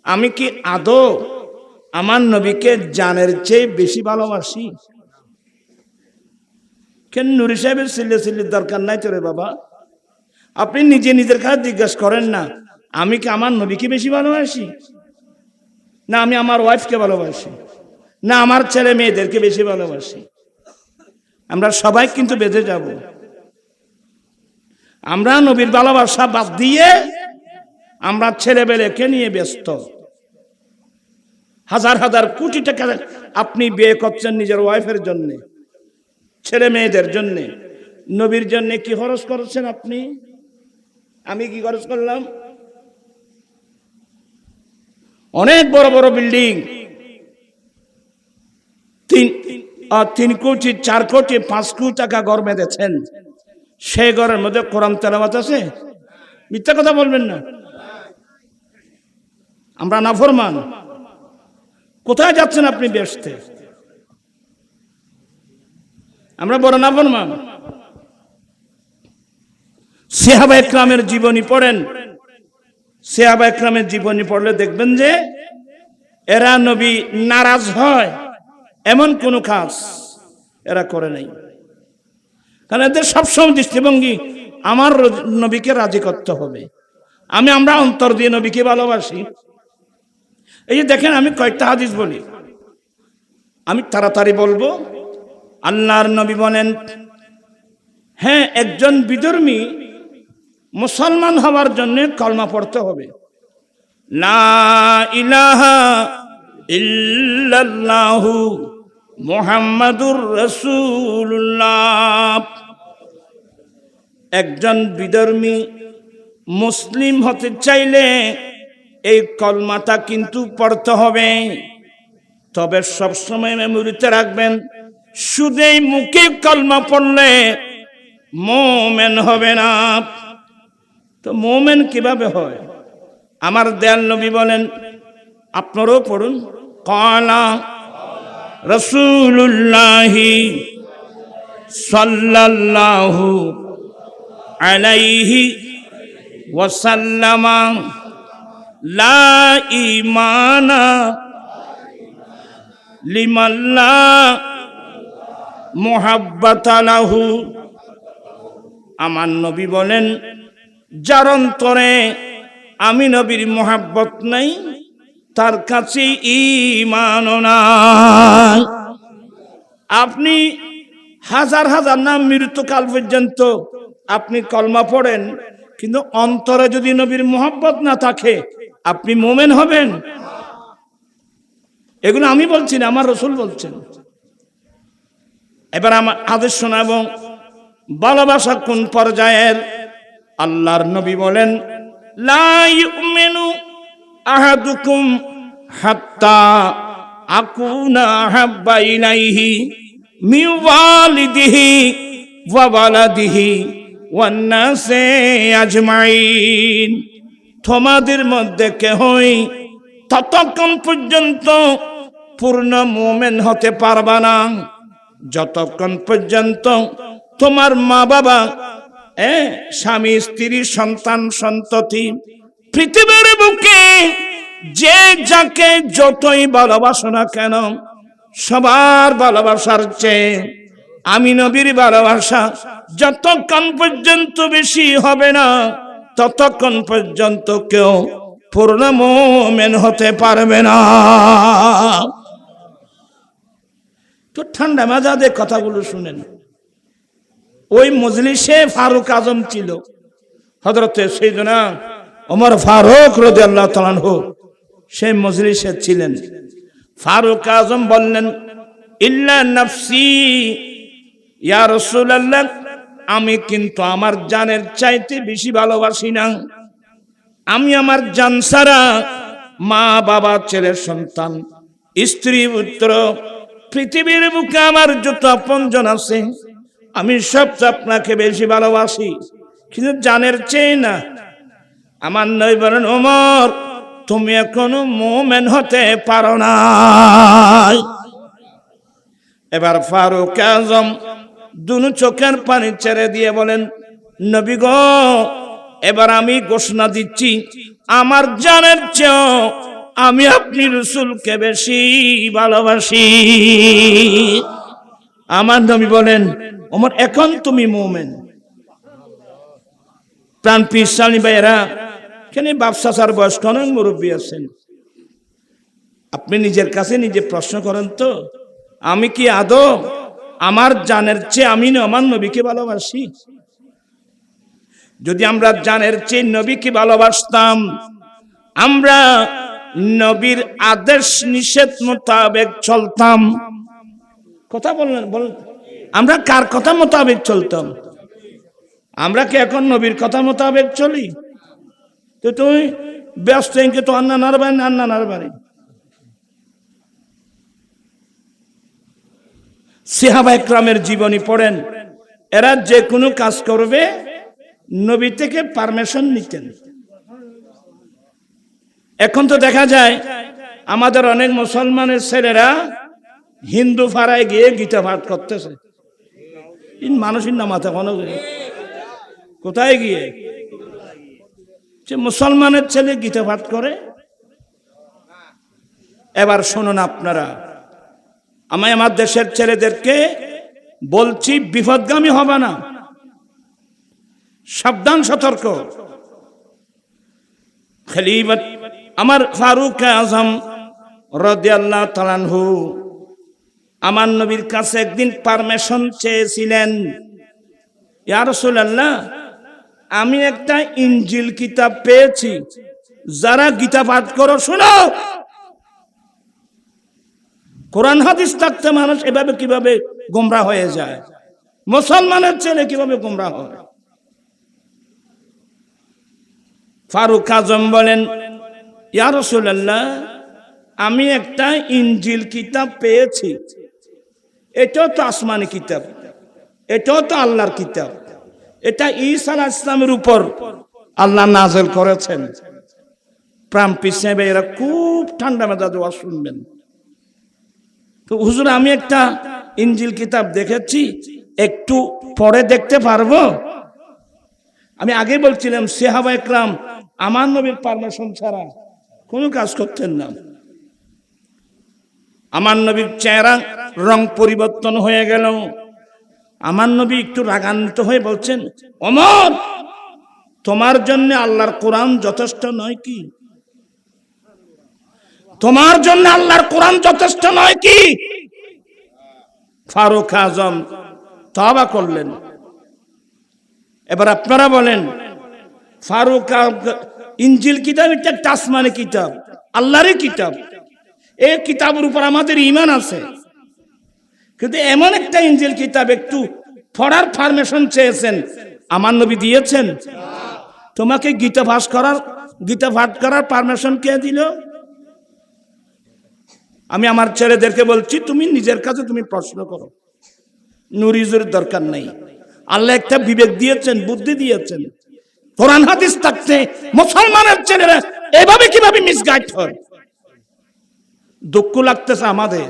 আমি কি আদৌ আমার নবীকে জানের চেয়ে বেশি ভালোবাসি? কেন নুরি সাহেবের সিল্লির দরকার নাই তো রে বাবা। আপনি নিজে নিজের কাছে জিজ্ঞাসা করেন না, আমি কি আমার নবীকে বেশি ভালোবাসি, না আমি আমার ওয়াইফকে ভালোবাসি, না আমার ছেলে মেয়েদেরকে বেশি ভালোবাসি? আমরা সবাই কিন্তু বেঁধে যাব। আমরা নবীর ভালোবাসা বাদ দিয়ে আমরা ছেলেবেলেকে নিয়ে ব্যস্ত। হাজার হাজার কোটি টাকা আপনি বিয়ে করছেন নিজের ওয়াইফের জন্য, ছেলে মেয়েদের জন্য। নবীর জন্য কি খরচ করছেন আপনি? আমি কি খরচ করলাম? অনেক বড় বড় বিল্ডিং, 3 কোটি 4 কোটি 5 কোটি টাকা ঘর বেঁধেছেন, সেই ঘরের মধ্যে কোরআন তেলাওয়াত আছে? মিথ্যা কথা বলবেন না। আমরা নাফরমান। কোথায় যাচ্ছেন আপনি বেহেশতে? আমরা বড় নাফরমান। সাহাবায়ে কেরামের জীবনী পড়েন, সাহাবায়ে কেরামের জীবনী পড়লে দেখবেন যে এরা নবী নারাজ হয় এমন কোন কাজ এরা করে নাই। কারণ এদের সবসময় দৃষ্টিভঙ্গি আমার নবীকে রাজি করতে হবে। আমরা অন্তর দিয়ে নবীকে ভালোবাসি। এই যে দেখেন, আমি কয়েকটা হাদিস বলি, আমি তাড়াতাড়ি বলবো। আল্লাহর নবী বলেন, হ্যাঁ, একজন বিধর্মী মুসলমান হওয়ার জন্য কলমা পড়তে হবে। লা ইলাহা ইল্লাল্লাহু মুহাম্মাদুর রাসূলুল্লাহ। একজন বিধর্মী মুসলিম হতে চাইলে এই কলমাটা কিন্তু পড়তে হবে। তবে সবসময় মেমোরিতে রাখবেন, শুধুই মুখে কলমা পড়লে মুমিন হবে না। তো মুমিন কিভাবে হয়? আমার দয়াল নবী বলেন, আপনারাও পড়ুন, ক্বালা রাসূলুল্লাহি সাল্লাল্লাহু আলাইহি ওয়াসাল্লাম, লা ঈমানা লিমান লা মুহাব্বাতা লাহু। আমার নবী বলেন, যার অন্তরে আমি নবীর মুহাব্বত নাই, তার কাছে ঈমানও নাই। আপনি হাজার হাজার নাম মৃত্যুকাল পর্যন্ত আপনি কলমা পড়েন, কিন্তু অন্তরে যদি নবীর মুহাব্বত না থাকে, আপনি মুমিন হবেন? এগুলো আমি বলছি না, আমার রাসূল বলছেন। এবার আমার আদেশ শোনাবো, ভালোবাসা কোন পর্যায়ের? আল্লাহর নবী বলেন, লা ইউমিনু আহাদুকুম হাত্তা আকুনা আহাব্বা ইলাইহি মিন ওয়ালিদিহি ওয়া ওয়ালাদিহি ওয়ান নাসি আজমাইন। তোমাদের মধ্যে কেহই ততক্ষণ পর্যন্ত পূর্ণ মুমিন হতে পারবা না যতক্ষণ পর্যন্ত তোমার মা বাবা, স্বামী স্ত্রী, সন্তান সন্ততি, পৃথিবীর বুকে যে যাকে যতই ভালোবাসো না কেন, সবার ভালোবাসার চেয়ে আমি নবীর ভালোবাসা যতক্ষণ পর্যন্ত বেশি হবে না, ততক্ষণ পর্যন্ত কেউ পূর্ণ মুমিন হতে পারবে না। তো ঠান্ডা মেজাজে কথাগুলো শুনেন। ওই মজলিসে ফারুক আজম ছিল, হযরতে সাইয়েদনা ওমর ফারুক রাদিয়াল্লাহু তাআলা আনহু সেই মজলিসে ছিলেন। ফারুক আজম বললেন, ইল্লা নাফসি ইয়া রাসূলুল্লাহ, আমি কিন্তু আমার জানের চাইতে বেশি ভালোবাসি না। আমি আমার জান ছাড়া মা বাবা, ছেলে সন্তান, স্ত্রী পুত্র, পৃথিবীর বুকে আমার যত আপনজন আছে, আমি সব আপনাকে বেশি ভালোবাসি, কিন্তু জানের চেয়ে না। আমার নবী বলেন, ওমর, তুমি এখনো মুমিন হতে পারো না। এবার ফারুক আজম দুনো চোখের পানি ছেড়ে দিয়ে বলেন, নবী গো, এবার আমি ঘোষণা দিচ্ছি, আমার জানের চেয়েও আমি আপনি রাসূলকে বেশি ভালোবাসি। আমার নবী বলেন, ওমর এখন তুমি মুমিন। প্রাণ পিসানি ভাইয়েরা, কেন বাপসা স্যার বয়স্ক অনেক মুরব্বী আছেন, আপনি নিজের কাছে নিজে প্রশ্ন করেন তো, আমি কি আদৌ আমার জানের চেয়ে আমি আমার নবীকে ভালোবাসি? যদি আমরা জানের চেয়ে নবীকে ভালোবাসতাম, আমরা নবীর আদেশ নিষেধ মোতাবেক চলতাম। কথা বললেন, বলেন, আমরা কার কথা মোতাবেক চলতাম? আমরা কি এখন নবীর কথা মোতাবেক চলি? তো তুই ব্যস্ত তো আন্না নারবারি সাহাবা ইকরামের জীবনী পড়েন, এরা যে কোনো কাজ করবে নবী থেকে পারমিশন নিতেন। এখন তো দেখা যায় আমাদের অনেক মুসলমানের ছেলেরা হিন্দু ফাড়ায় গিয়ে গীতা পাঠ করতেছে। মানুষের নামাতে কোথায় গিয়ে যে মুসলমানের ছেলে গীতা পাঠ করে। এবার শুনুন আপনারা, আমি আমার দেশের ছেলেদেরকে বলছি, বিপদগামী হবে না, সাবধান, সতর্ক। খলিফত আমার ফারুক আজম রাদিয়াল্লাহু তাআলা আনহু আমার নবীর কাছে একদিন পারমিশন চেয়েছিলেন, ইয়া রাসূলুল্লাহ, আমি একটা ইনজিল কিতাব পেয়েছি, যারা গীতা পাঠ করো শোনো। কোরআন হাদিস থাকতে মানুষ এভাবে কিভাবে গোমরা হয়ে যায়? মুসলমানের ছেলে কিভাবে গোমরা হয়? ফারুক আজম বলেন, ইয়া রাসূলুল্লাহ, আমি একটা ইনজিল কিতাব পেয়েছি, এটাও তো আসমানি কিতাব, এটাও তো আল্লাহর কিতাব, এটা ঈসা আলাইহিস সালামের উপর আল্লাহ নাযিল করেছেন। প্রাণ পিছনে এরা খুব ঠান্ডা মেজাজে ওয়াজ শুনবেন। তো হুজুর, আমি একটা ইনজিল কিতাব দেখেছি, একটু পরে দেখতে পারবো? আমি আগে বলছিলাম সাহাবা ইকরাম আমার নবীর পারমিশন ছাড়া কোনো কাজ করতেন না। আমার নবীর চেহারা রং পরিবর্তন হয়ে গেল। আমার নবী একটু রাগান্বিত হয়ে বলছেন, ওমর, তোমার জন্য আল্লাহর কোরআন যথেষ্ট নয় কি? তোমার জন্য আল্লাহর কোরআন যথেষ্ট নয় কি? ফারুক আজম তওবা করলেন। এবার আপনারা বলেন, ফারুক ইনজিল কিতাব এটা একটা আসমানি কিতাব, আল্লাহরই কিতাব, এই কিতাবের উপর আমাদের ঈমান আছে, কিন্তু এমন একটা ইনজিল কিতাব একটু পড়ার পারমিশন চেয়েছেন, আমার নবী দিয়েছেন? তোমাকে গীতা পাঠ করার পারমিশন কে দিল? আমি আমার ছেলেদেরকে বলছি, তুমি নিজের কাছে তুমি প্রশ্ন করো, নুরিজের দরকার নাই। আল্লাহ একটা বিবেক দিয়েছেন, বুদ্ধি দিয়েছেন। কোরআন হাদিস থাকতে মুসলমানের ছেলেরা এভাবে কিভাবে মিসগাইড হয়? দুঃখ লাগতেছে আমাদের।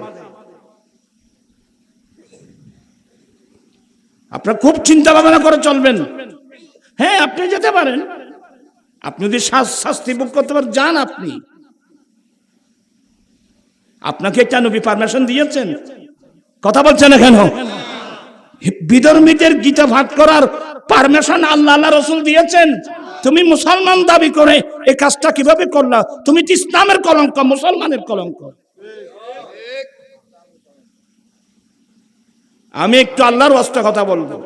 আপনারা খুব চিন্তা ভাবনা করে চলবেন। হ্যাঁ, আপনি যেতে পারেন, আপনি যদি শাস্তি ভোগ করতে পারেন যান। আপনাকে একটা নবী পারমিশন দিয়েছেন, কথা বলছেন না কেন? বিধর্মীদের গীতা পাঠ করার পারমিশন আল্লাহ রাসূল দিয়েছেন। তুমি মুসলমান দাবি করে এই কাজটা কিভাবে করলা? তুমি তো ইসলামের কলঙ্ক, মুসলমানের কলঙ্ক। আমি একটু আল্লাহর ওয়াস্তে কথা বলবো।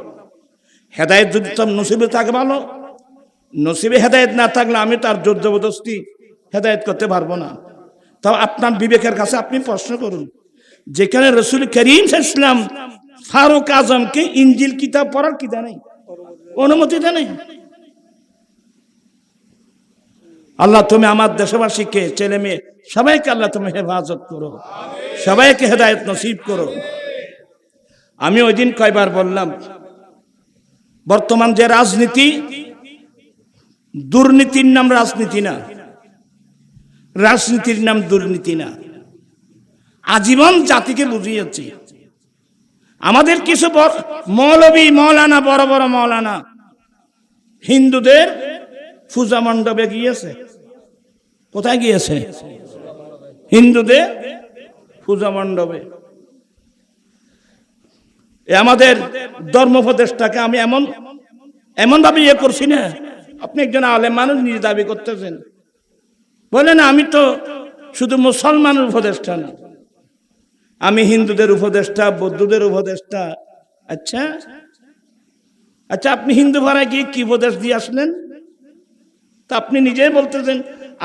হেদায়েত যদি তোর নসিবে থাকে ভালো, নসিবে হেদায়েত না থাকলে আমি তার জোর জবরদস্তি হেদায়েত করতে পারবো না। তাও আপনার বিবেকের কাছে আপনি প্রশ্ন করুন, যেখানে রাসূল করিম সাল্লাল্লাহু আলাইহি ওয়াসাল্লাম ফারুক আজমকে ইনজিল কিতাব পড়ার কি দেয়, অনুমতি দেয়। আল্লাহ তুমি আমার দেশবাসীকে, ছেলে মেয়ে সবাইকে আল্লাহ তুমি হেফাজত করো, সবাইকে হেদায়েত নসিব করো। আমি ওই দিন কয়বার বললাম, বর্তমান যে রাজনীতি, দুর্নীতির নাম রাজনীতি না, রাজনীতির নাম দুর্নীতি না। আজীবন জাতিকে বুঝিয়েছি। আমাদের কিছু মৌলবী মৌলানা, বড় বড় মৌলানা হিন্দুদের পূজা মণ্ডপে গিয়েছে। কোথায় গিয়েছে? হিন্দুদের পূজা মণ্ডপে। আমাদের ধর্ম উপদেষ্টাকে আমি এমন ভাবে ইয়ে করছি না। আপনি একজন আলেম মানুষ নিজে দাবি করতেছেন, বলেন আমি তো শুধু মুসলমানের উপদেষ্টা না, আমি হিন্দুদের উপদেষ্টা, বৌদ্ধদের উপদেষ্টা। আচ্ছা আচ্ছা, আপনি হিন্দু ভাড়ায় গিয়ে কি উপদেশ দিয়ে আসলেন? তা আপনি নিজেই বলতেছেন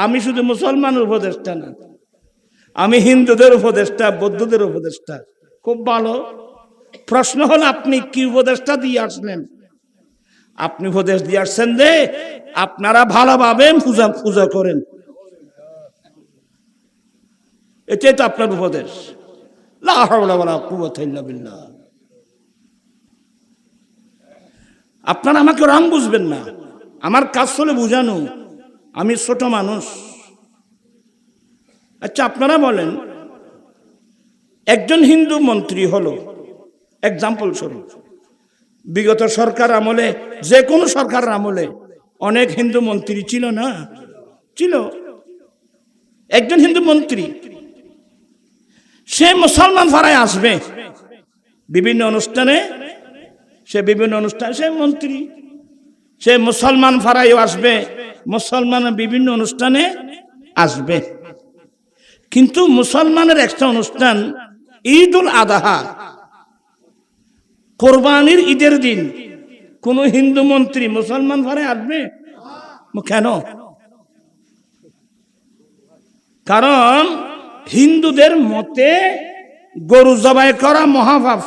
আমি শুধু মুসলমানের উপদেষ্টা না, আমি হিন্দুদের উপদেষ্টা, বৌদ্ধদের উপদেষ্টা। খুব ভালো। প্রশ্ন হল আপনি কি উপদেশটা দিয়ে আসলেন? আপনি উপদেশ দিয়ে আসছেন যে আপনারা ভালোভাবে পূজা করেন, এটাই তো আপনার উপদেশ। লা হাওলা ওয়ালা কুওয়াতা ইল্লা বিল্লাহ। আপনারা আমাকে রং বুঝবেন না, আমার কাজ হলো বুঝানো, আমি ছোট মানুষ। আচ্ছা আপনারা বলেন, একজন হিন্দু মন্ত্রী হলো, এক্সাম্পল স্বরূপ, বিগত সরকার আমলে, যে কোনো সরকার আমলে অনেক হিন্দু মন্ত্রী ছিল না? ছিল। একজন হিন্দু মন্ত্রী, সে মুসলমান পাড়ায় আসবে বিভিন্ন অনুষ্ঠানে, সে মন্ত্রী, সে মুসলমান পাড়ায় আসবে, মুসলমান বিভিন্ন অনুষ্ঠানে আসবে। কিন্তু মুসলমানের একটা অনুষ্ঠান ঈদুল আযহা, কোরবানির ঈদের দিন কোন হিন্দু মন্ত্রী মুসলমান পাড়ায় আসবে? কেন? কারণ হিন্দুদের মতে গরু জবাই করা মহাপাপ,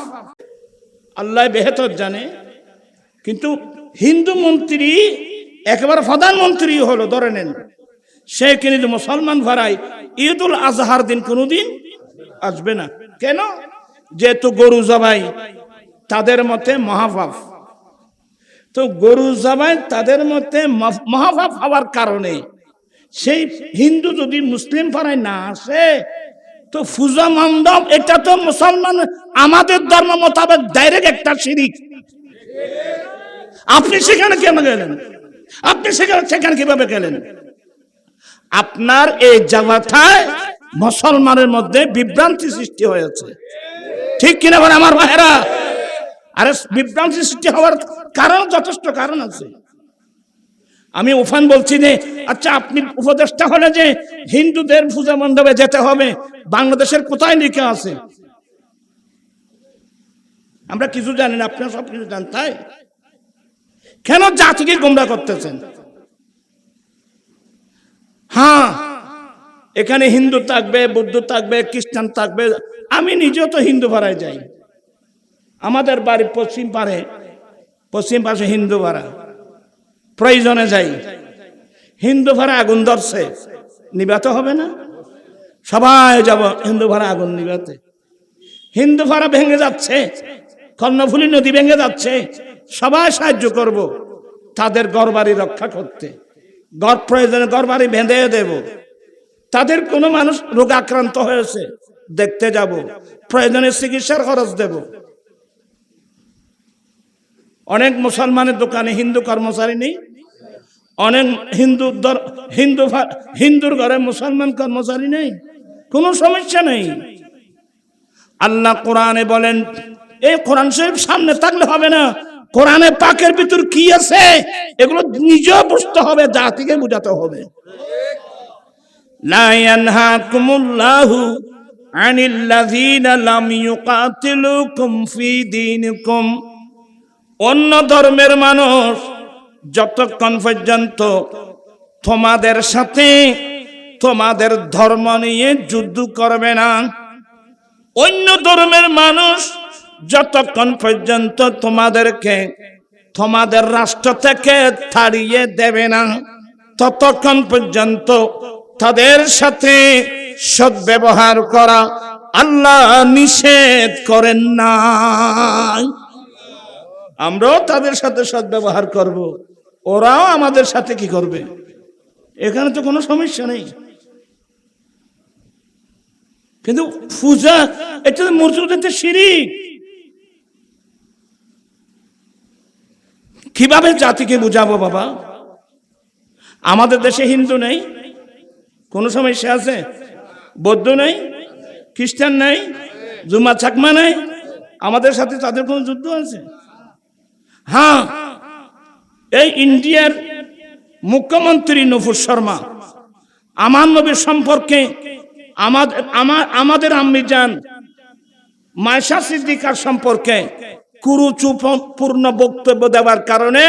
আল্লাহ বেহতর জানে। কিন্তু হিন্দু মন্ত্রী একেবারে প্রধানমন্ত্রী হলো, ধরে নেন, সে কিন্তু মুসলমান ভাড়ায় ঈদুল আজহার দিন কোনোদিন আসবে না। কেন? যেহেতু গরু জবাই তাদের মতে মহাপাপ। তো গরু জবাই তাদের মতে মহাপাপ হওয়ার কারণে সেই হিন্দু যদি মুসলিম পাড়ায় না আসে, তো পূজা মণ্ডপ এটা তো মুসলমান, আমাদের ধর্ম মোতাবেক ডাইরেক্ট একটা শিরিক। আপনি সেখানে কেন গেলেন? আপনি সেখানে কিভাবে গেলেন? আপনার এই জায়গাটায় মুসলমানের মধ্যে বিভ্রান্তি সৃষ্টি হয়েছে, ঠিক কিনা বলেন আমার ভাইরা? আরে বিভ্রান্তি সৃষ্টি হওয়ার কারণ, যথেষ্ট কারণ আছে। আমি ওফান বলছি যে আচ্ছা আপনি উপদেষ্টা হলে যে হিন্দুদের পূজা মণ্ডপে যেতে হবে, বাংলাদেশের কোথায় লেখা আছে? আমরা কিছু জানি না, আপনারা সব কিছু জানেন। তাই কেন জাতিকে গোমরা করতেছেন? হ্যাঁ, এখানে হিন্দু থাকবে, বৌদ্ধ থাকবে, খ্রিস্টান থাকবে। আমি নিজেও তো হিন্দু পাড়ায় যাই, আমাদের বাড়ির পশ্চিম পাশে হিন্দু পাড়া, প্রয়োজনে যাই। হিন্দু ভাড়া আগুন ধরছে, নিবাতে হবে না? সবাই যাব হিন্দু ভাড়া আগুন নিবাতে। হিন্দু ভাড়া ভেঙে যাচ্ছে, কর্ণফুলী নদী ভেঙে যাচ্ছে, সবাই সাহায্য করব তাদের ঘরবাড়ি রক্ষা করতে। প্রয়োজনে ঘরবাড়ি বেঁধে দেব। তাদের কোনো মানুষ রোগ আক্রান্ত হয়েছে, দেখতে যাব, প্রয়োজনে চিকিৎসার খরচ দেব। অনেক মুসলমানের দোকানে হিন্দু কর্মচারী নেই, অনেক হিন্দুর ঘরে মুসলমান কর্মচারী নেই, কোনো সমস্যা নেই। আল্লাহ কোরআনে বলেন, এই কোরআন শরীফ সামনে থাকলে হবে না, কোরআনে পাকের ভিতর কি আছে এগুলো নিজেও বুঝতে হবে, জাতিকে বোঝাতে হবে। লা ইয়ানহাকুমুল্লাহু আনিল্লাযীনা লাম ইউকাতিলুকুম ফি দীনিকুম। অন্য ধর্মের মানুষ যতক্ষণ পর্যন্ত তোমাদের সাথে তোমাদের ধর্ম নিয়ে যুদ্ধ করবে না, অন্য ধর্মের মানুষ যতক্ষণ পর্যন্ত তোমাদেরকে তোমাদের রাষ্ট্র থেকে তাড়িয়ে দেবে না, ততক্ষণ পর্যন্ত তাদের সাথে সদ্ব্যবহার করা আল্লাহ নিষেধ করেন না। আমরাও তাদের সাথে সদ্ব্যবহার করব, ওরাও আমাদের সাথে কি করবে, এখানে তো কোনো সমস্যা নেই। কিন্তু পূজা এটা মূর্তিতে শিরিক। কিভাবে জাতিকে বুঝাবো বাবা? আমাদের দেশে হিন্দু নেই, কোনো সমস্যা আছে? বৌদ্ধ নাই, খ্রিস্টান নাই, জুমা চাকমা নাই, আমাদের সাথে তাদের কোনো যুদ্ধ আছে? হ্যাঁ, এই ইন্ডিয়ার মুখ্যমন্ত্রী নুপুর শর্মা আমার নবীর সম্পর্কে আমাদের আম্মি জান মায়েশা সিদ্দিকার সম্পর্কে কুরুচিপূর্ণ বক্তব্য দেওয়ার কারণে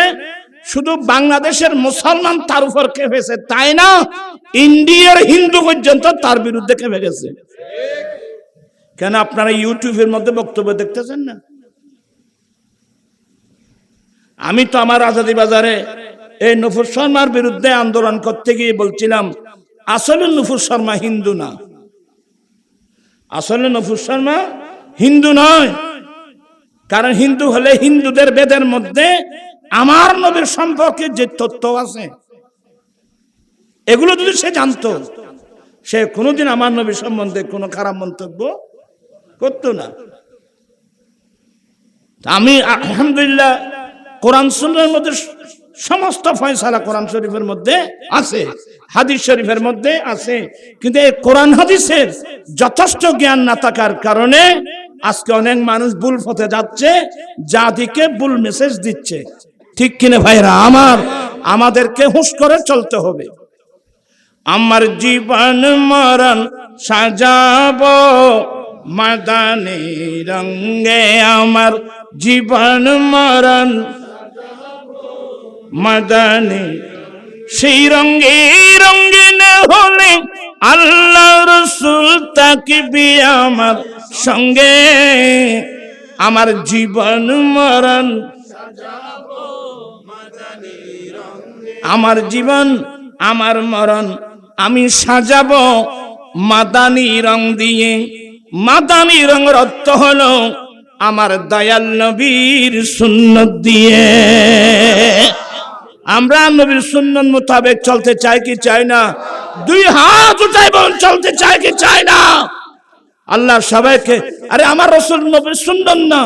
শুধু বাংলাদেশের মুসলমান তার উপর খেপেছে, তাই না, ইন্ডিয়ার হিন্দু পর্যন্ত তার বিরুদ্ধে খেপে গেছে। কেন আপনারা ইউটিউবের মধ্যে বক্তব্য দেখতেছেন না? আমি তো আমার আজাদি বাজারে এই নুপুর শর্মার বিরুদ্ধে আন্দোলন করতে গিয়ে বলছিলাম, আসলে নুপুর শর্মা হিন্দু না, আসলে নুপুর শর্মা হিন্দু নয়। কারণ হিন্দু হলে হিন্দুদের বেদের মধ্যে আমার নবীর সম্পর্কে যে তথ্য আছে এগুলো যদি সে জানতো, সে কোনোদিন আমার নবীর সম্বন্ধে কোনো খারাপ মন্তব্য করতো না। আমি আলহামদুলিল্লাহ কোরআন সুন্নাহর মধ্যে সমস্ত ফয়সালা কোরআন শরীফের মধ্যে আছে, হাদিস শরীফের মধ্যে আছে, কিন্তু এই কোরআন হাদিসের যথেষ্ট জ্ঞান না থাকার কারণে আজকে অনেক মানুষ ভুল পথে যাচ্ছে, জাতিকে ভুল মেসেজ দিচ্ছে। ঠিক কিনা ভাইরা আমার? আমাদেরকে হুঁশ করে চলতে হবে। আমার জীবন মরণ সাজাবো মাদানী রঙে, আমার জীবন মরণ মাদানী, সেই রঙে রঙিন হলে আল্লাহ রসুল তাকবি আমার সঙ্গে। আমার জীবন মরণ, আমার জীবন আমার মরণ আমি সাজাবো মাদানী রং দিয়ে। মাদানী রঙের অর্থ হলো আমার দয়াল নবীর সুন্নত দিয়ে। আমরা নবীর সুন্নত মোতাবেক চলতে চাই কি চাই না? দুই হাত উঠাই বলুন, চলতে চাই কি চাই না? আল্লাহ সবাইকে, আরে আমার রাসূল নবীর সুন্নত না,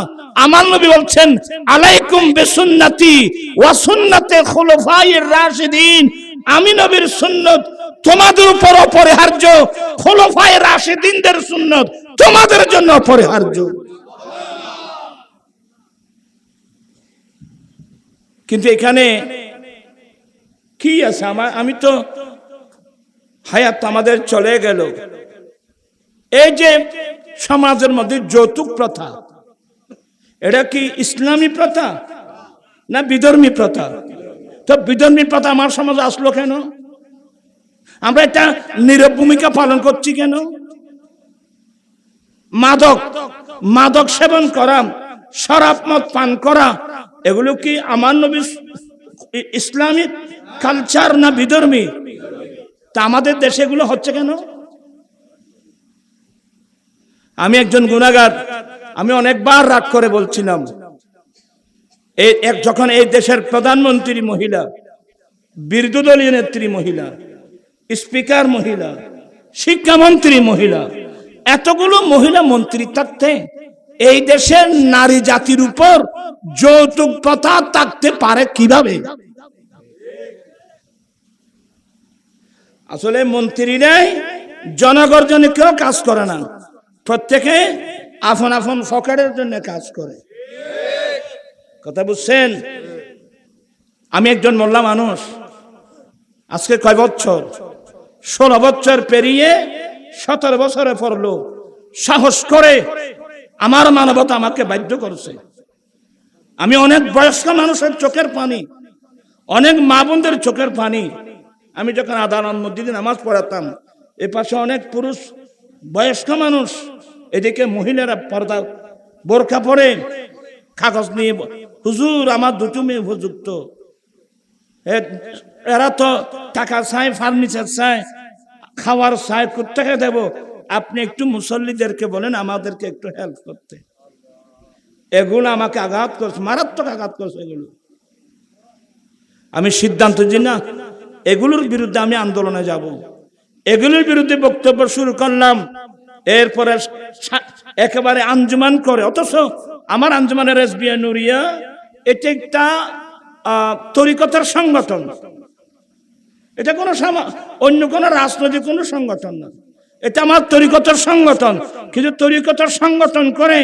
আমার নবী বলছেন আলাইকুম বিসুন্নতি ওয়া সুন্নাতে খুলাফায়ে রাশিদিন, আমি নবীর সুন্নত তোমাদের উপর অপরিহার্য, খুলাফায়ে রাশিদিনদের সুন্নত তোমাদের জন্য অপরিহার্য। কিন্তু এখানে কি আছে? আমি তো হায়াত আমাদের চলে গেল। এই যে সমাজের মধ্যে যৌতুক প্রথা, এটা কি ইসলামী প্রথা না বিধর্মী প্রথা? তো বিধর্মী প্রথা আমার সমাজে আসলো কেন? আমরা এটা নীরব ভূমিকা পালন করছি কেন? মাদক সেবন করা, শরাব মদ পান করা, এগুলো কি আমার নবী ইসলামী কালচার না বিধর্মী? তা আমাদের দেশে এগুলো হচ্ছে কেন? আমি একজন গুনাহগার, আমি অনেকবার রাগ করে বলছিলাম, যখন এই দেশের প্রধানমন্ত্রী মহিলা, বিরোধী দলীয় নেত্রী মহিলা, স্পিকার মহিলা, শিক্ষামন্ত্রী মহিলা, এতগুলো মহিলা মন্ত্রী থাকতে এই দেশের নারী জাতির উপর যৌতুক প্রথা থাকতে পারে কিভাবে? আসলে মন্ত্রীরাই জনগণের জন্য কেউ কাজ করে না, প্রত্যেকে আপন আপন পকেটের জন্য কাজ করে। কথা বুঝছেন? আমি একজন মোল্লা মানুষ, আজকে কয় বছর, 16 বছর পেরিয়ে 17 বছরে পড়লো, সাহস করে আমার মানবতা আমাকে বাধ্য করছে। আমি অনেক বয়স্ক মানুষের চোখের পানি, অনেক মা বোনদের চোখের পানি, আমি যখন আদালত মসজিদে নামাজ পড়াতাম, এ পাশে অনেক পুরুষ বয়স্ক মানুষ, এদিকে মহিলারা পর্দা বোরকা পরে কাগজ নিয়ে, হুজুর আমার দুটো মেয়ে উপযুক্ত, এরা তো টাকা চায়, ফার্নিচার চায়, খাওয়ার চায়, কোথেকে দেব? আপনি একটু মুসল্লিদেরকে বলেন আমাদেরকে একটু হেল্প করতে। এগুলো আমাকে আঘাত করছে, মারাত্মক আঘাত করছে এগুলো। আমি সিদ্ধান্ত দিই না, এগুলোর বিরুদ্ধে আমি আন্দোলনে যাব, এগুলোর বিরুদ্ধে বক্তব্য শুরু করলাম। এরপরে একেবারে আঞ্জুমান করে, অথচ আমার আঞ্জুমানের এসবিআই নুরিয়া এটা একটা তরিকতের সংগঠন, এটা কোনো অন্য কোনো রাজনৈতিক কোনো সংগঠন না। এটা আমার তরিকতের সংগঠন। কিন্তু তরিকতের সংগঠন করে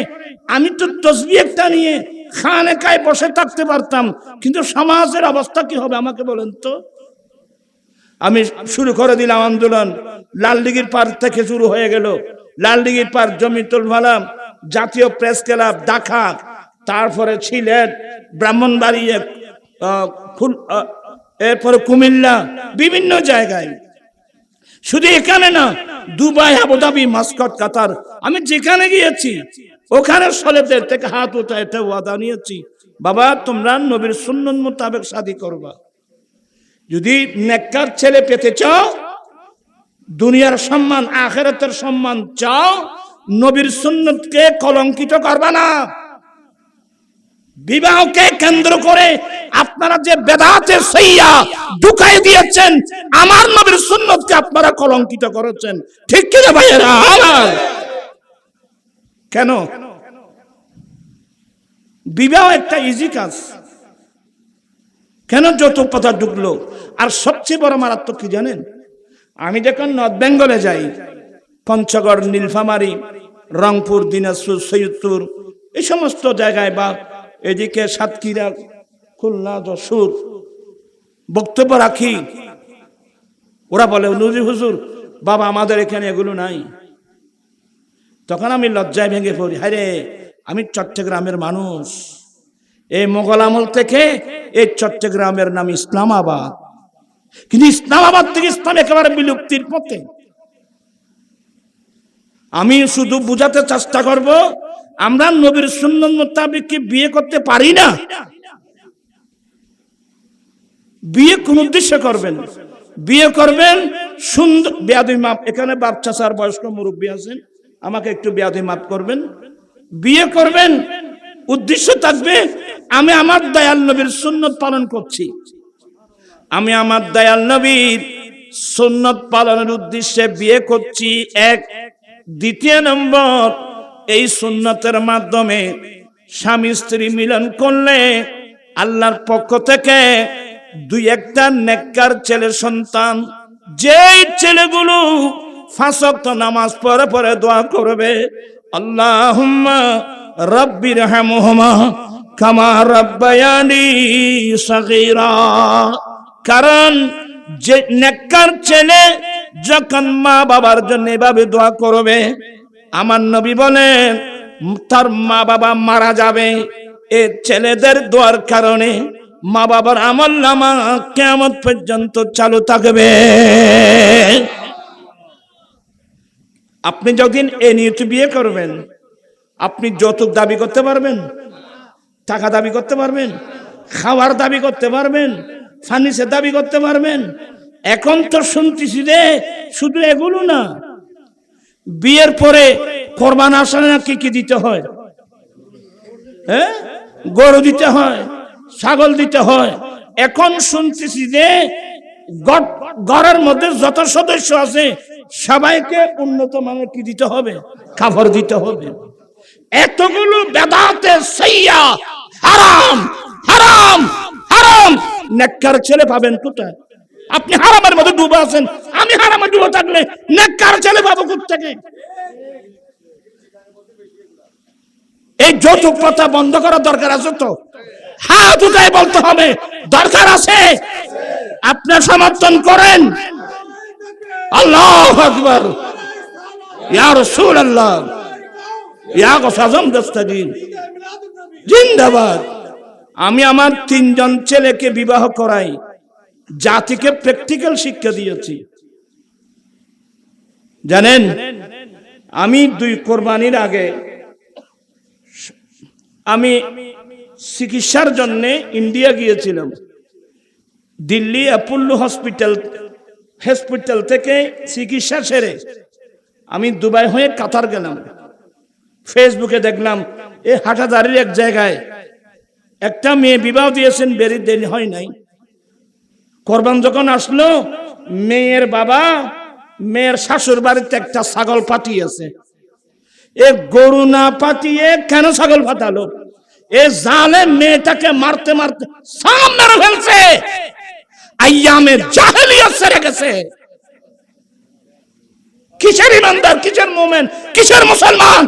আমি তো তসবিহ একটা নিয়ে খানেকায় বসে থাকতে পারতাম, কিন্তু সমাজের অবস্থা কি হবে আমাকে বলেন তো। আমি শুরু করে দিলাম আন্দোলন, লালদিঘির পার থেকে শুরু হয়ে গেল। লালদিঘির পার, জমিতুল মালাম, জাতীয় প্রেস ক্লাব ঢাকা, তারপরে সিলেট, ব্রাহ্মণবাড়িয়া, এরপরে কুমিল্লা, বিভিন্ন জায়গায়। শুধু এখানে না, দুবাই, আবুধাবি, মাস্কট, কাতার, আমি যেখানে গিয়েছি ওখানে ছেলেদের থেকে হাত উঠায় ওয়াদা নিয়েছি, বাবা তোমরা নবীর সুন্নত মোতাবেক শাদী করবা। যদি নেককার ছেলে পেতে চাও, দুনিয়ার সম্মান আখিরাতের সম্মান চাও, নবীর সুন্নতকে কলঙ্কিত করবা না। বিবাহকে কেন্দ্র করে আপনারা যে বেদাতে সাইয়্যা ঢুকাই দিয়েছেন, আমার নবীর সুন্নতকে আপনারা কলঙ্কিত করেছেন। ঠিক কি না ভাইয়েরা আমার? কেন? বিবাহ একটা ইজি কাজ, কেন যৌতুক কথা ঢুকলো? আর সবচেয়ে বড় মারাত্মক কি জানেন? আমি যখন নর্থ বেঙ্গলে যাই, পঞ্চগড়, নীলফামারী, রংপুর, দিনাজপুর, সৈয়দপুর, এই সমস্ত জায়গায়, বা এদিকে সাতক্ষীরা, খুলনা, যশোর বক্তব্য রাখি, ওরা বলে নুরি হুজুর বাবা আমাদের এখানে এগুলো নাই। তখন আমি লজ্জায় ভেঙে পড়ি, হায় রে, আমি চট্টগ্রামের মানুষ। এই মোগল আমল থেকে এই চট্টগ্রামের নাম ইসলামাবাদ, কিন্তু ইসলামাবাদ থেকে ইসলাম একেবারে বিলুপ্তির পথে। আমি শুধু বুঝাতে চেষ্টা করব, আমরা নবীর সুন্নত মোতাবেক কি বিয়ে করতে পারি না? বিয়ে কোন উদ্দেশ্যে করবেন? বিয়ে করবেন সুন্দর, বেয়াদবি মাপ, এখানে বাপ চাচার বয়স্ক মুরব্বী আছেন, আমাকে একটু বেয়াদবি মাপ করবেন। বিয়ে করবেন, উদ্দেশ্য থাকবে আমি আমার দয়াল নবীর সুন্নত পালন করছি, আমি আমার দয়াল নবীর সুন্নত পালনের উদ্দেশ্যে বিয়ে করছি, এক। দ্বিতীয় নম্বর, এই সুন্নতের মাধ্যমে স্বামী স্ত্রী মিলন করলে আল্লাহর পক্ষ থেকে দুই একটা নেককার ছেলে সন্তান, যেই ছেলেগুলো 5 ওয়াক্ত নামাজ পড়ে পড়ে দোয়া করবে, আল্লাহুম্মা রাব্বিরহামহুমা কামা রাব্বায়ানি সাগীরা। কারণ যে নেককার ছেলে যখন মা বাবার জন্য এভাবে দোয়া করবে, আমার নবী বলেন তার মা বাবা মারা যাবে, এই ছেলেদের দোয়ার কারণে মা বাবার আমলনামা কিয়ামত পর্যন্ত চালু থাকবে। আপনি যতদিন এ নিয়তে বিয়ে করবেন, আপনি যৌতুক দাবি করতে পারবেন, টাকা দাবি করতে পারবেন, খাওয়ার দাবি করতে পারবেন, ফার্নিচার দাবি করতে পারবেন। এখন তো শুনতেছি যে শুধু এগুলো না, বিয়ের পরে কোরবান আসলে না কি কি দিতে হয়? হ্যাঁ, গরু দিতে হয়, ছাগল দিতে হয়। এখন শুনতেছি যে ঘরের মধ্যে যত সদস্য আছে সবাইকে উন্নত মানের কি দিতে হবে? কাপড় দিতে হবে। এতগুলো বেদাতে সাইয়্যা, হারাম হারাম হারাম, নেককার ছেলে পাবেন কোথায়? আপনি হারামের মধ্যে ডুবে আছেন, আমি হারামে ডুবে থাকলে নেককার ছেলে পাবো কোত্থেকে? এই যৌতুক প্রথা বন্ধ করার দরকার আছে তো? হাত উঠায় বলতে হবে দরকার আছে। আপনার সমর্থন করেন। আল্লাহু আকবার, ইয়া রাসূলুল্লাহ, ইয়া গসাজম দস্তগীর জিন্দাবাদ। আমি আমার 3 জন ছেলেকে বিবাহ করাই, জাতিকে প্র্যাকটিক্যাল শিক্ষা দিয়েছি। জানেন, আমি 2 কোরবানির আগে আমি চিকিৎসার জন্য ইন্ডিয়া গিয়েছিলাম। দিল্লি অ্যাপোলো হসপিটাল থেকে চিকিৎসা সেরে আমি দুবাই হয়ে কাতার গেলাম। ফেসবুকে দেখলাম এই হাটাজারির এক জায়গায় একটা মেয়ে বিবাহ দিয়েছেন, বেরি দেরি হয় নাই। কোরবান যখন আসলো, মেয়ের বাবা মেয়ের শাশুর বাড়িতে একটা ছাগল পাঠিয়েছে। এ গরু না পাঠিয়ে কেন ছাগল পাঠালো? এ জালেম মেয়েটাকে মারতে মারতে সামনে ফেলছে। আইয়ামে জাহেলিয়ত সেরে গেছে। কিসের ইমানদার, কিসের মুমিন, কিসের মুসলমান?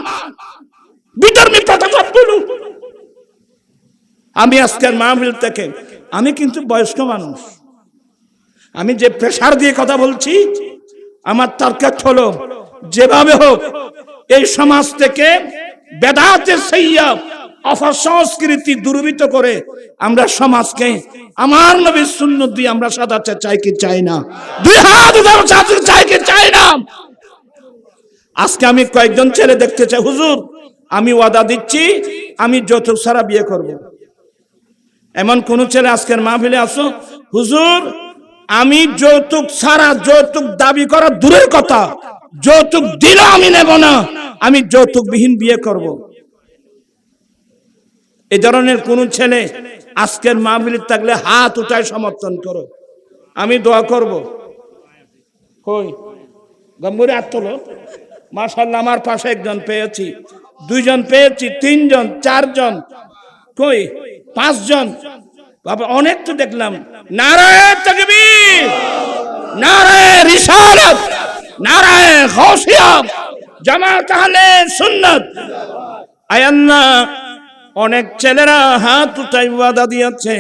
বিধর্মী কথা সবগুলো। আমি আজকের মাহফিল থেকে, আমি কিন্তু বয়স্ক মানুষ, আমি যে প্রেসার দিয়ে কথা বলছি, আমার টার্গেট হলো যেভাবে হোক এই সমাজ থেকে বেদাতের সাইয়া অপসংস্কৃতি দূরীভূত করে আমরা সমাজকে আমার নবীর সুন্নাত দিয়ে আমরা সাজাতে চাই কি চাই না? দুই হাত উঠাও, চাই কি চাই না? আজকে আমি কয়েকজন ছেলে দেখতে চাই, হুজুর আমি ওয়াদা দিচ্ছি আমি যৌতুক ছাড়া বিয়ে করব। এমন কোন ছেলে আজকের মাহফিলে আসো, হুজুর আমি যৌতুক ছাড়া, যৌতুক দাবি করা দূরের কথা, যৌতুক দিলে আমি নেব না, আমি যৌতুকবিহীন বিয়ে করব। এই ধরনের কোন ছেলে আজকের মাহফিলে থাকলে হাত উঠায় সমর্থন করো, আমি দোয়া করব। কই গম্ভীরে হাত তোলো। মাশাআল্লাহ, আমার পাশে একজন পেয়েছি, দুইজন পেয়েছি, তিনজন, চারজন, কই পাঁচজন, বাবা অনেক তো দেখলাম। নারায়ে তাকবীর, নারায়ে রিসালাত, নারায়ে গাউসিয়া, জামাত আহলে সুন্নাত। আয় আল্লাহ, অনেক ছেলেরা হাত উঠাই ওয়াদা দিয়েছে,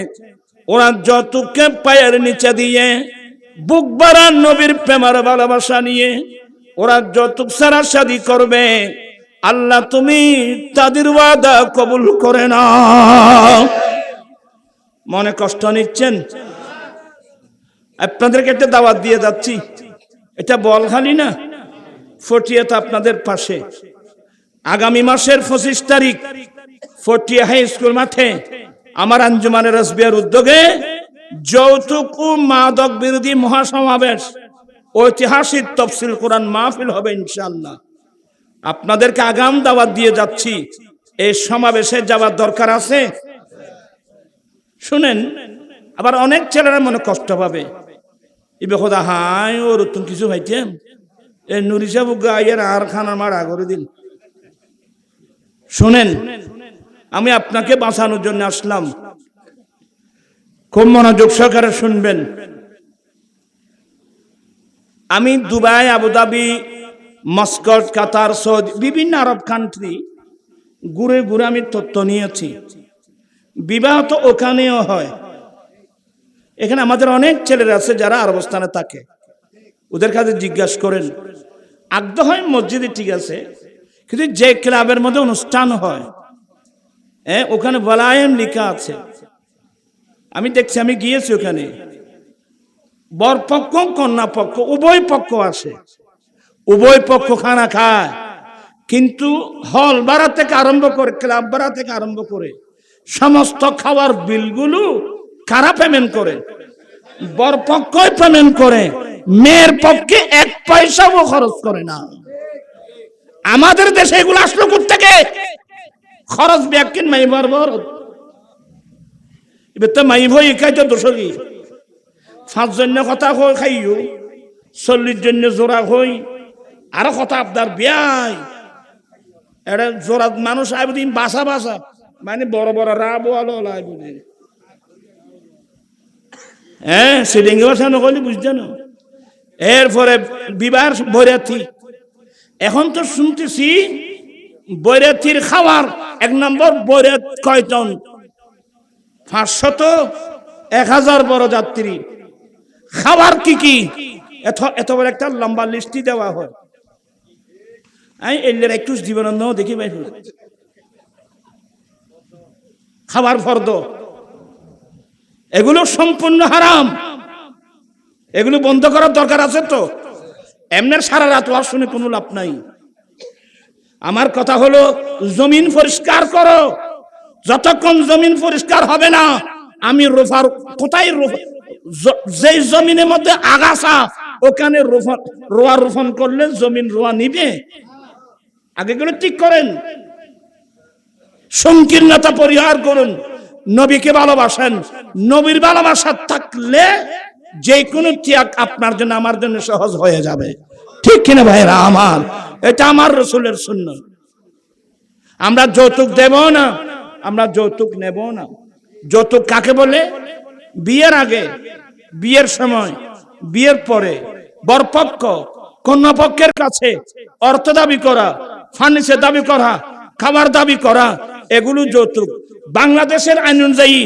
ওরা যতকে পায়ের নিচে দিয়ে বুক ভরা নবীর প্রেমের ভালোবাসা নিয়ে ওরা যতক সারা শাদী করবে, আল্লাহ তুমি তাদের ওয়াদা কবুল করে নাও। মনে কষ্ট নিচ্ছেন? আপনাদেরকে একটা দাওয়াত দিয়ে যাচ্ছি, এটা বলখালি না, ফটিয়াতে আপনাদের পাশে আগামী মাসের 25 তারিখ ফটিয়া হাই স্কুল মাঠে আমার আঞ্জুমানের রাসবিয়ার উদ্যোগে যৌতুক ও মাদক বিরোধী মহাসমাবেশ, ঐতিহাসিক তাফসীর কোরআন মাহফিল হবে ইনশাআল্লাহ। আপনাদেরকে আগাম দাওয়াত দিয়ে যাচ্ছি, এই সমাবেশে যাওয়ার দরকার আছে। শুনেন, আবার অনেক ছেলেরা মনে কষ্ট পাবে, ইবে খোদা হাই ওর তুমি কিছু ভাইতেম এ নুরি সাহেব গায়ের আর খানার মারা করে দিন। শুনেন, আমি আপনাকে বাঁচানোর জন্য আসলাম, খুব মনোযোগ সহকারে শুনবেন। আমি দুবাই, আবুধাবি, মস্কট, কাতার, সৌদি, বিভিন্ন আরব কান্ট্রি ঘুরে ঘুরে আমি তথ্য নিয়েছি। বিবাহ তো ওখানেও হয়। এখানে আমাদের অনেক ছেলেরা আছে যারা আরব স্থানে থাকে, ওদের কাছে জিজ্ঞাসা করেন, আগ্রহ হয় মসজিদে ঠিক আছে, কিন্তু যে ক্লাবের মধ্যে অনুষ্ঠান হয় ওখানে ওয়ালায়েম লেখা আছে। আমি দেখছি, আমি গিয়েছি ওখানে, বরপক্ষ কন্যা পক্ষ উভয় পক্ষ আসে, উভয় পক্ষ খানা খায়, কিন্তু হল ভাড়া থেকে আরম্ভ করে, ক্লাব ভাড়া থেকে আরম্ভ করে সমস্ত খাওয়ার বিলগুলো কারা পেমেন্ট করে? বরপক্ষই পেমেন্ট করে, মেয়ের পক্ষে 1 পয়সাও খরচ করে না। আমাদের দেশে এগুলো আসলো কোত্থেকে? খরচ ব্যাকিন মাই বরবর এবার তো মাই ভই খাইতে দোষী 5 জন কথা কই খাইও, 40 জন জোড়া হই, আরো কথা আপনার বিয়াই এটা জোড়া মানুষ আইবদিন বাসা বাসা, মানে বড় বড় রাবো আলো লাইবদি, সিডিং বাসা নকলি বুঝতে না। এরপরে বিবাহ বৈরাতি, এখন তো শুনতেছি বৈরাতির খাওয়ার 1 নম্বর বৈরাত কয়জন? 500 তো 1000 বড় যাত্রী, খাবার কি কি এত বড় একটা লম্বা লিস্টি দেওয়া হয়। আমি এলের একটু জীবনানন্দ দেখি ভাই, খাবার ফরদ, এগুলো সম্পূর্ণ হারাম, এগুলো বন্ধ করার দরকার আছে। তো এমনের সারা রাত ওয়াজ শুনে কোনো লাভ নাই। আমার কথা হলো, জমিন পরিষ্কার করো, যতক্ষণ জমিন পরিষ্কার হবে না, আমি রোফার কোথায় যেই জমিনের মধ্যে আগাছা ওখানে রোয়া রোপণ করলে জমিন রোয়া নিবে? আগে গুলো ঠিক করেন, সংকীর্ণতা পরিহার করুন, নবীকে ভালোবাসেন। নবীর ভালোবাসা থাকলে যে কোনো ত্যাগ আপনার জন্য আমার জন্য সহজ হয়ে যাবে, ঠিক কিনা ভাইরা আমার? এটা আমার রাসূলের সুন্নাত। আমরা যৌতুক দেব না, আমরা যৌতুক নেব না। যৌতুক কাকে বলে? বিয়ের আগে, বিয়ের সময়, বিয়ের পরে বরপক্ষ কন্যাপক্ষের কাছে অর্থ দাবি করা, ফার্নিচার দাবি করা, খাবার দাবি করা, এগুলো যৌতুক। বাংলাদেশের আইন অনুযায়ী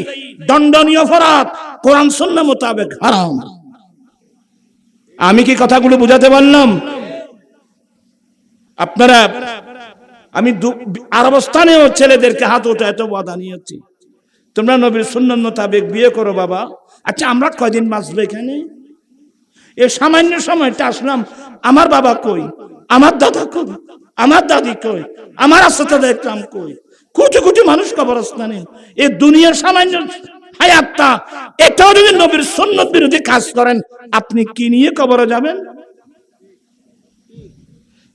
দণ্ডনীয় অপরাধ, কোরআন সুন্নাহ মোতাবেক হারাম। আমি কি কথাগুলো বুঝাতে পারলাম? আপনারা, আমি আরবস্থানেও ছেলেদেরকে হাত উঠায় তো বাধা নিয়েছি, তোমরা নবীর সুন্নাহ মোতাবেক বিয়ে করো বাবা। আচ্ছা, আমরা কয়দিন বাঁচবো এখানে? এই সামান্য সময়টা আসলাম, আমার বাবা কই, আমার দাদা কই, আমার দাদি কই, আমার আসাতে ইকরাম কই, কোটি কোটি মানুষ কবরস্থানে। এই দুনিয়ার সামান্য হায়াতটা, এটাও যদি নবীর সুন্নাত বিরোধী কাজ করেন, আপনি কি নিয়ে কবরে যাবেন?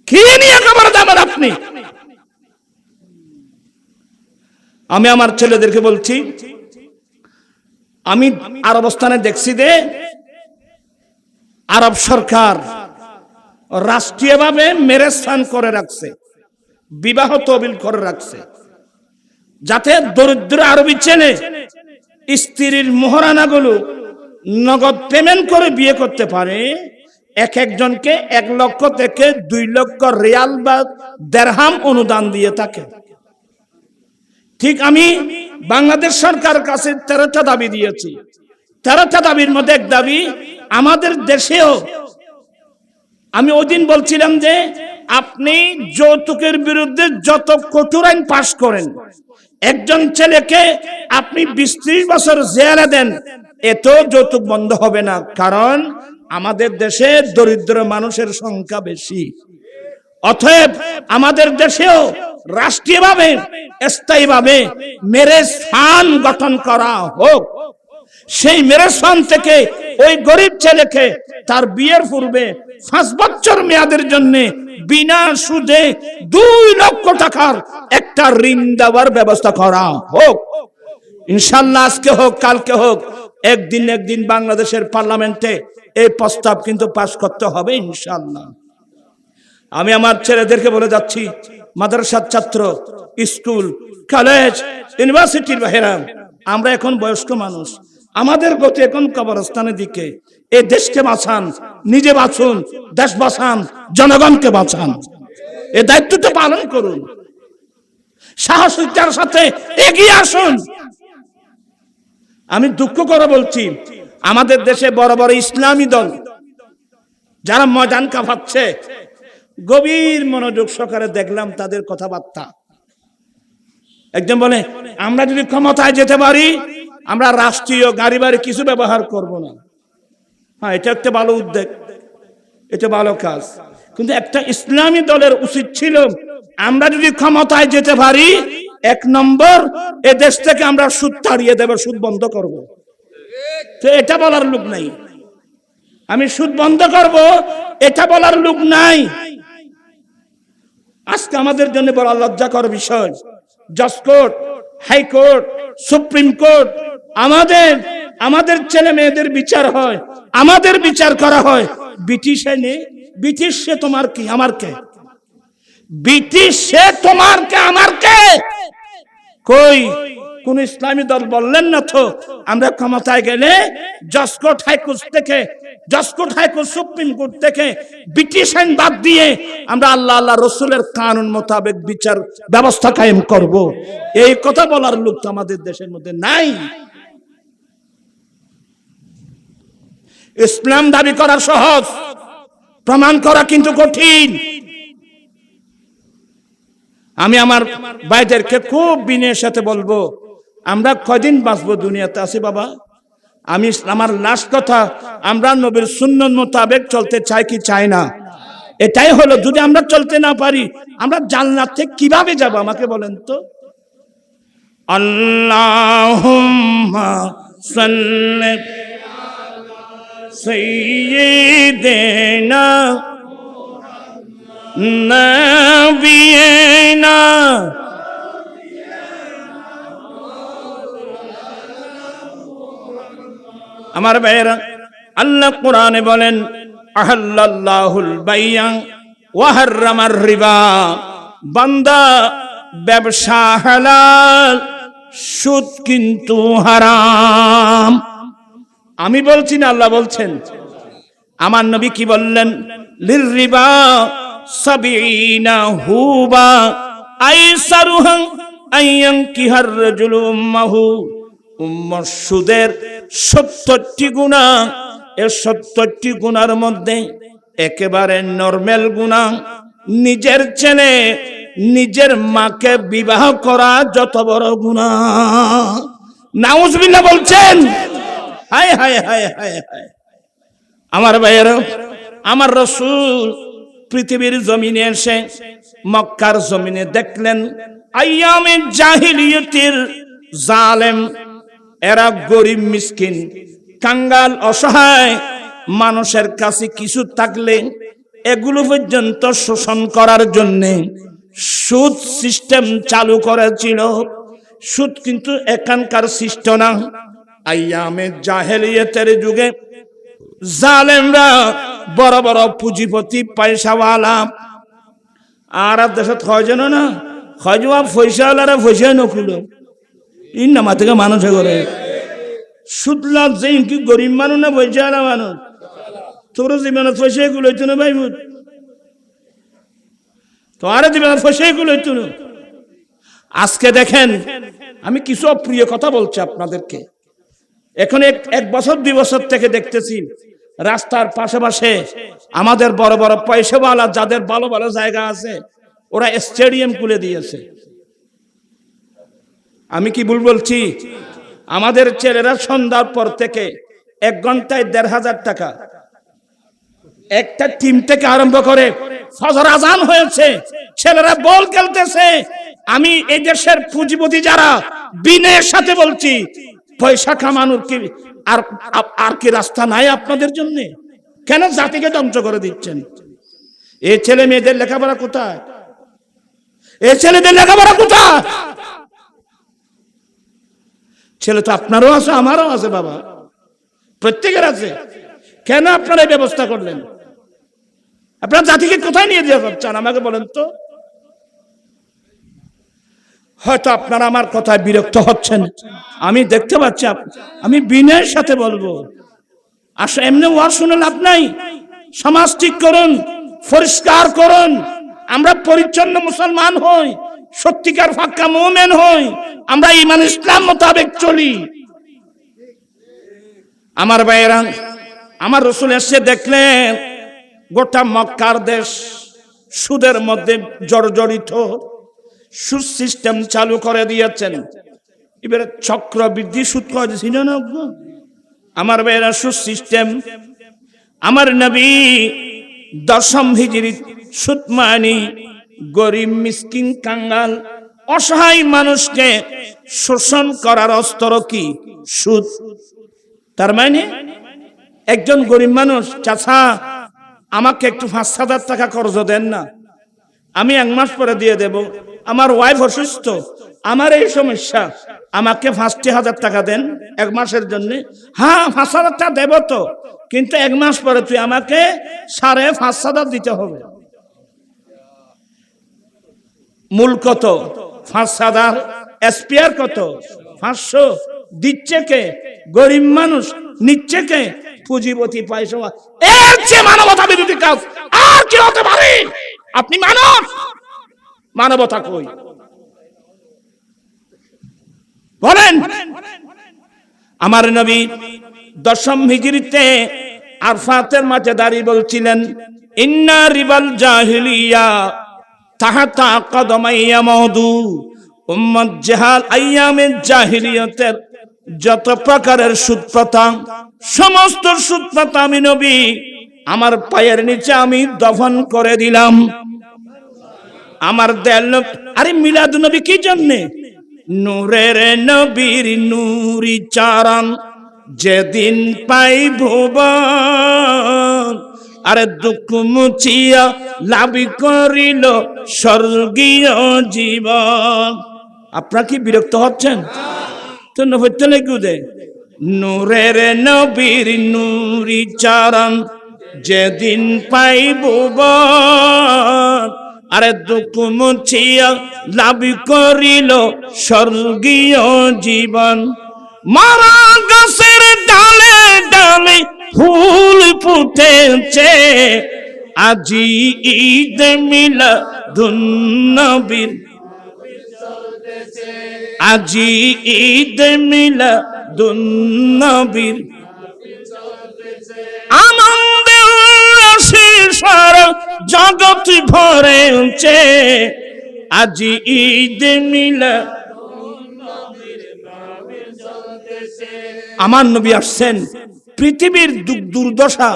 কি নিয়ে কবরে যাবেন আপনি? আমি আমার ছেলেদেরকে বলছি, আমি আরবস্থানে দেখছি যে আরব সরকার রাষ্ট্রীয়ভাবে ম্যারেজ ফান্ড করে রাখছে, বিবাহ তহবিল করে রাখছে, যাতে দরিদ্র আরবি ছেলে স্ত্রীর মোহরানাগুলো নগদ পেমেন্ট করে বিয়ে করতে পারে। এক একজনকে 1 লক্ষ থেকে 2 লক্ষ রিয়াল বা দিরহাম অনুদান দিয়ে থাকে। ঠিক আমি বাংলাদেশ সরকারের কাছে 13টা দাবি দিয়েছি। 13টা দাবির মধ্যে এক দাবি, আমাদের দেশেও আমি ওই দিন বলছিলাম যে আপনি যৌতুকের বিরুদ্ধে যত কঠোর আইন পাশ করেন, একজন ছেলেকে আপনি 20-30 বছর জেলে দেন, এত যৌতুক বন্ধ হবে না। কারণ আমাদের দেশে দরিদ্র মানুষের সংখ্যা বেশি। অতএব আমাদের দেশেও রাষ্ট্রীয়ভাবে স্থায়ীভাবে ম্যারেজ ফান্ড গঠন করা হোক। সেই ম্যারেজ ফান্ড থেকে ওই গরিব ছেলেকে তার বিয়ের পূর্বে 5 বছর মেয়াদের জন্য বিনা সুদে 2 লক্ষ টাকার একটা ঋণ দেওয়ার ব্যবস্থা করা হোক। ইনশাআল্লাহ আজকে হোক কালকে হোক, একদিন বাংলাদেশের পার্লামেন্টে এই প্রস্তাব কিন্তু পাস করতে হবে ইনশাআল্লাহ। আমি আমার ছেলেদেরকে বলে যাচ্ছি, মাদ্রাসার ছাত্র, স্কুল, কলেজ, ইউনিভার্সিটির বাইরে, আমরা এখন বয়স্ক মানুষ, আমাদের গতি এখন কবরস্থানের দিকে। এই দেশকে বাঁচান, নিজে বাঁচুন, দেশ বাঁচান, জনগণকে বাঁচান। এই দায়িত্বটা পালন করুন, সাহসিকতার সাথে এগিয়ে আসুন। আমি দুঃখ করে বলছি, আমাদের দেশে বড় বড় ইসলামী দল যারা ময়দান কাঁপাচ্ছে, গভীর মনোযোগ সহকারে দেখলাম তাদের কথাবার্তা। একজন বলে, আমরা যদি ক্ষমতায় যেতে পারি, আমরা রাষ্ট্রীয় গাড়ি বাড়ি কিছু ব্যবহার করব না। হ্যাঁ, এটা একটা ভালো উদ্যোগ, এটা ভালো কাজ, কিন্তু একটা ইসলামী দলের উচিত ছিল, আমরা যদি ক্ষমতায় যেতে পারি, 1 নম্বর এ দেশ থেকে আমরা সুদ তাড়িয়ে দেব, সুদ বন্ধ করব। তো এটা বলার লোক নাই। আমি সুদ বন্ধ করব, এটা বলার লোক নাই। আজকে আমাদের জন্য বড় লজ্জাকর বিষয়, জজ কোর্ট, হাইকোর্ট, সুপ্রিম কোর্ট, আমাদের ছেলে মেয়েদের বিচার হয়, আমাদের বিচার করা হয়। ব্রিটিশে নেই, ব্রিটিশ সে তোমার কি আমার কে? ব্রিটিশ সে তোমার কে আমার কে? কই কোন ইসলামী দল বললেন না তো আমরা ক্ষমতায় গেলে জজ কোর্ট, হাইকোর্ট থেকে, জজ কোর্ট, হাইকোর্ট, সুপ্রিম কোর্ট থেকে ব্রিটিশ আইন বাদ দিয়ে আমরা আল্লাহ রসুলের কানুন মোতাবেক বিচার ব্যবস্থা কায়েম করব। এই কথা বলার লোক তো আমাদের দেশের মধ্যে নাই। ইসলাম দাবি করা সহজ, প্রমাণ করা কিন্তু কঠিন। আমি আমার ভাইদেরকে খুব বিনয়ের সাথে বলবো, আমরা কয়দিন বাঁচবো দুনিয়াতে আছি বাবা? আমি আমার লাস্ট কথা, আমরা নবীর সুন্নাত মোতাবেক চলতে চাই কি চাই না? এটাই হলো। যদি আমরা চলতে না পারি, আমরা জান্নাতে কিভাবে যাব আমাকে বলেন তো? আল্লাহুম্মা সাল্লি সাইয়্যিদিনা নাবিয়িনা আমার ভাইয়েরা, আল্লাহ কোরআনে বলেন, আহাল্লাল্লাহুল বাইয়া ওয়া হাররামার রিবা। বান্দা, ব্যবসা হালাল, সুদ কিন্তু হারাম। আমি বলছি না, আল্লাহ বলছেন। আমার নবী কি বললেন? লিররিবা সাবিনা হুবা আইসারুহা আইয়ানকিহার রাজুলু উম্মাহু। উম্মাহ সুদের 70টি গুনাহ। এই 70টি গুনার মধ্যে একেবারে নরমাল গুনাহ নিজের ছেলে নিজের মাকে বিবাহ করা যত বড় গুনাহ। নাউজুবিল্লাহ বলছেন। হায় হায় হায় হায় হায়। আমার ভাইয়েরা, আমার রাসূল পৃথিবীর জমিনে এসে মক্কার জমিনে দেখলেন আইয়ামে জাহিলিয়াতের জালেম, এরা গরিব মিসকিন কাঙ্গাল অসহায় মানুষের কাছে কিছু থাকলে এগুলো পর্যন্ত শোষণ করার জন্য সুদ সিস্টেম চালু করেছিল। সুদ কিন্তু এখানকার সৃষ্ট না। আইয়ামে জাহেলিয়াতের যুগে জালেমরা বড় বড় পুঁজিপতি পয়সাওয়ালা, আর দেশত হয় যেন না হয় যে পয়সাওয়ালারা পয়সা নকুল ইন নামা থেকে মানুষ করে সুদ লাভ যে কি গরিব মানুষ না পয়সাওয়ালা মানুষ। তোর জীবনে পয়সা এগুলো হইতো না ভাই, তোমার জীবনে পয়সা এগুলো হইতো না। আজকে দেখেন, আমি কিছু অপ্রিয় কথা বলছি আপনাদেরকে। এখন এক বছর 2 বছর থেকে দেখতেছি রাস্তার পাশে পাশে আমাদের বড় বড় পয়সাওয়ালা যাদের ভালো ভালো জায়গা আছে ওরা স্টেডিয়াম খুলে দিয়েছে। আমি কি ভুল বলছি? আমাদের ছেলেরা সন্ধ্যার পর থেকে 1 ঘন্টায় 1,500 টাকা একটা টিম থেকে আরম্ভ করে ফজর আজান হয়েছে, ছেলেরা বল খেলতেছে। আমি এই দেশের পুঁজিপতি যারা বিনয়ের সাথে বলছি, পয়সা কামানোর কি আর কি রাস্তা নাই আপনাদের জন্য? কেন জাতিকে ধ্বংস করে দিচ্ছেন? এই ছেলে মেয়েদের লেখাপড়া কোথায়? এই ছেলেদের লেখাপড়া কোথায়? ছেলে তো আপনারও আছে, আমারও আছে, বাবা প্রত্যেকের আছে। কেন আপনারা এই ব্যবস্থা করলেন? আপনারা জাতিকে কোথায় নিয়ে যেতে চান আমাকে বলেন তো? হয়তো আপনারা আমার কথায় বিরক্ত হচ্ছেন, আমি দেখতে পাচ্ছি। আমি বিনয়ের সাথে বলবো, আসলে এমনি ওয়াজ শুনে লাভ নাই। সমাজ ঠিক করুন, পরিষ্কার করুন, আমরা পরিচ্ছন্ন মুসলমান হই, সত্যিকার ফাক্কা মুমিন হই, আমরা ঈমান ইসলাম মোতাবেক চলি। আমার ভাইয়েরা, আমার রাসূল এসে দেখলেন গোটা মক্কার দেশ সুদের মধ্যে জর্জরিত, সুদ সিস্টেম চালু করে দিয়েছেন। এবারে চক্রবৃদ্ধি সুদ করেছিল না আমার ভাইয়েরা, সুদ সিস্টেম। আমার নবী 10ম হিজরি সুদ মানে গরিব মিসকিন কাঙ্গাল অসহায় মানুষকে শোষণ করার অস্ত্র কি? সুদ। তার মানে একজন গরিব মানুষ, চাচা আমাকে একটু 5,000 টাকা কর্জ দেন না, আমি 1 মাস পরে দিয়ে দেব, আমার ওয়াইফ অসুস্থ, আমার এই সমস্যা, আমাকে 5,000 টাকা দেন 1 মাসের জন্য। হ্যাঁ 5,000 টাকা দেব তো, কিন্তু 1 মাস পরে তুই আমাকে 5,500 দিতে হবে। মূল কত? 5,000, এসপিআর কত? 500। দিচ্ছে কে? গরিব মানুষ। নিচ্ছে কে? পুঁজিপতি পয়সা। এর চেয়ে মানবতা বিরোধী কাজ আর কি হতে পারে? আপনি মানব, মানবতা কই বলেন? আমার নবী 10ম হিজরিতে আরফাতের মাঠে দাঁড়িয়ে বলছিলেন, ইন্না রিবাল জাহিলিয়া তাহাতা কদমাইয়া মওদু। উম্মত জাহাল আইয়ামে জাহিলিয়াতের যত প্রকারের সুদ প্রথা, সমস্ত সুদ প্রথা আমি নবী আমার পায়ের নিচে আমি দফন করে দিলাম। আমার দেয়াল। আরে মিলাদ নবী কি জন্যে? নূরের নবীর নূরি চারণ যেদিন পাই ভুবন, আরে দুঃখ মুছিয়া লাভি করিল স্বর্গীয় জীবন। আপনারা কি বিরক্ত হচ্ছেন? তো নবীতে লেগে দে, নূরের নবীর নূরি চারণ যেদিন পাই ভুবন, আরে দুঃখ মুছিয়া লাভি করিল স্বর্গীয় জীবন। মারা গাছের ডালে ডালে ফুল ফুটেছে, আজি ঈদ মিলাদুন নবীর, আজি ঈদ মিলাদুন নবীর, আনন্দে উল্লাসে সারা জগৎ ভরেছে, আজি ঈদ মিলাদুন নবীর। আমার নবী আসছেন পৃথিবীর দুর্দশা,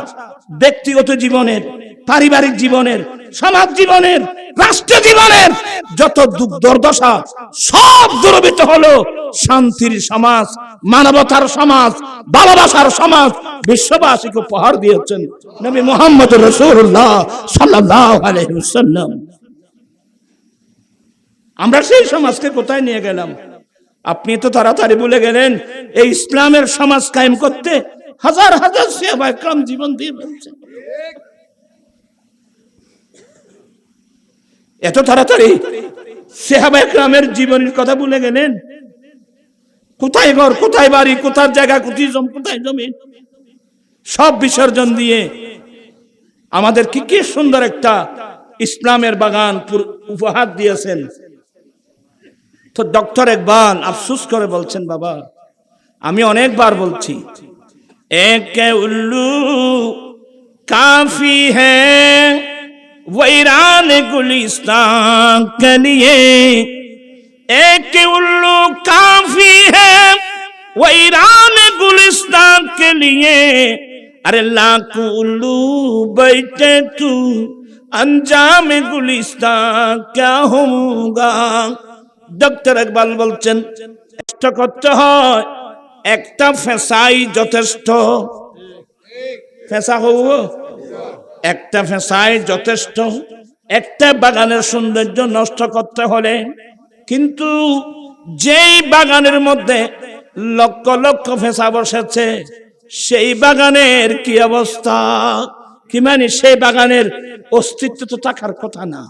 ব্যক্তিগত জীবনের, পারিবারিক জীবনের, সমাজ জীবনের, রাষ্ট্র জীবনের যত দুর্দশা সব দূরীভূত হলো শান্তির সমাজ, মানবতার সমাজ, ভালোবাসার সমাজ বিশ্ববাসীকে উপহার দিয়েছেন নবী মুহাম্মদ রাসূলুল্লাহ সাল্লাল্লাহু আলাইহি ওয়াসাল্লাম। আমরা সেই সমাজকে কোথায় নিয়ে গেলাম? আপনি তো তাড়াতাড়ি ভুলে গেলেন এই ইসলামের সমাজ কায়েম করতে হাজার হাজার সাহাবায়ে কেরাম জীবন দিয়ে ফেলছেন। এত তাড়াতাড়ি সাহাবায়ে কেরামের জীবনের কথা ভুলে গেলেন? কোথায় ঘর, কোথায় বাড়ি, কোথায় জায়গা, কোথায় জমি সব বিসর্জন দিয়ে আমাদের কি সুন্দর একটা ইসলামের বাগান উপহার দিয়েছেন। তো ডক্টর ইকবাল আফসোস করে বলছেন, বাবা আমি অনেকবার বলছি, এক উল্লু কাফি হ্যায় वैरान गुलिस्तान के लिए, एक उल्लू काफी है वैरान गुलिस्तान के लिए, अरे लाख उल्लू बैठे तू अंजाम गुलिस्तान क्या होगा। ডক্টর ইকবাল বলছেন কষ্ট করতে হয়, একটা ফেসাই যথেষ্ট। ফেসা হব একটা ফেসাই যথেষ্ট একটা বাগানের সৌন্দর্য নষ্ট করতে হলে। কিন্তু যেই বাগানের মধ্যে লক্ষ লক্ষ ফেসা বসেছে সেই বাগানের কি অবস্থা? কি মানে সেই বাগানের অস্তিত্ব তো থাকার কথা না।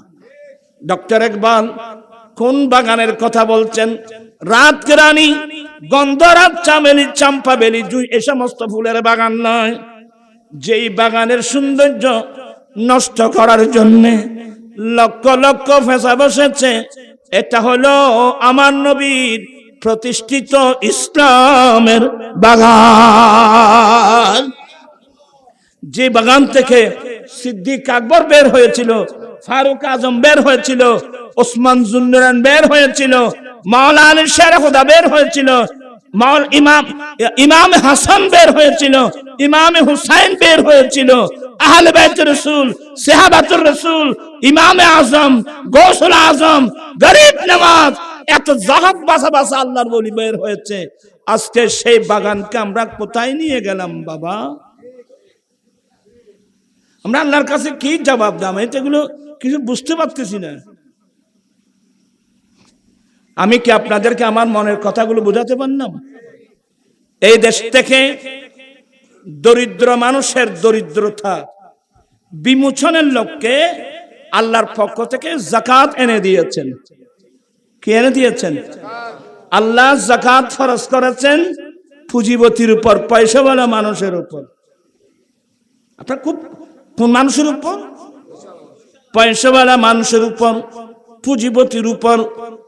ডক্টর ইকবাল কোন বাগানের কথা বলছেন? রাত কেরানি, গন্ধরাজ, চামেলি, চাম্পা বেলি, জুই এই সমস্ত ফুলের বাগান নয়। যেই বাগানের সৌন্দর্য নষ্ট করার জন্য লক্ষ লক্ষ ফেসা বসেছে, এটা হলো আমার নবীর প্রতিষ্ঠিত ইসলামের বাগান। যে বাগান থেকে সিদ্দিক আকবর বের হয়েছিল, ফারুক আজম বের হয়েছিল, ওসমান জুন্নুরান বের হয়েছিল, মাওলানা শের খুদা বের হয়েছিল, ইমাম হাসান বের হয়েছিল, ইমাম হুসাইন বের হয়েছিল, আহলে বাইতুর রাসূল, সাহাবাতুর রাসূল, ইমাম আজম, গৌসুল আজম, গরিব নওয়াজ, এত জাহাত বাসা বাসা আল্লাহর ওলি বের হয়েছে। আজকে সেই বাগানকে আমরা কোথায় নিয়ে গেলাম বাবা? আমরা আল্লাহর কাছে কি জবাব দাম? এগুলো কিছু বুঝতে পারতেছি না। আমি কি আপনাদেরকে আমার মনের কথাগুলো বোঝাতে পারলাম? এই দেশ থেকে দরিদ্র মানুষের দরিদ্রতা বিমোচনের লক্ষ্যে আল্লাহর পক্ষ থেকে যাকাত এনে দিয়েছেন। কি এনে দিয়েছেন? আল্লাহ যাকাত ফরজ করেছেন পুঁজিপতির উপর, পয়সাওয়ালা মানুষের উপর। আপনার কোন মানুষের উপর? পয়সাওয়ালা মানুষের উপর, পুঁজিপতির উপর।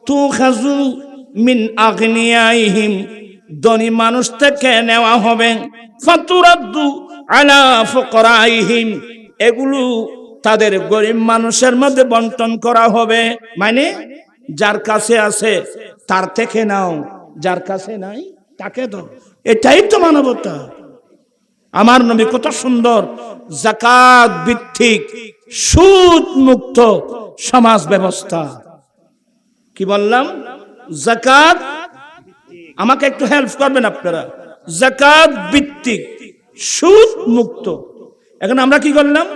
তু খাজু মিন আগনিয়াইহিম, ধনী মানুষ থেকে নেওয়া হবে। ফাতুরাদ্দু আলা ফুকরাইহিম, এগুলো তাদের গরিব মানুষের মধ্যে বন্টন করা হবে। মানে যার কাছে আছে তার থেকে নাও, যার কাছে নাই তাকে দাও। এটাই তো মানবতা। আমার নবী কত সুন্দর যাকাত ভিত্তিক সুদ মুক্ত সমাজ ব্যবস্থা। কি বললাম? যাকাত, আমাকে একটু হেল্প করবেন আপনারা। যাকাত ভিত্তিক সুদ মুক্ত। এখন আমরা কি করলাম?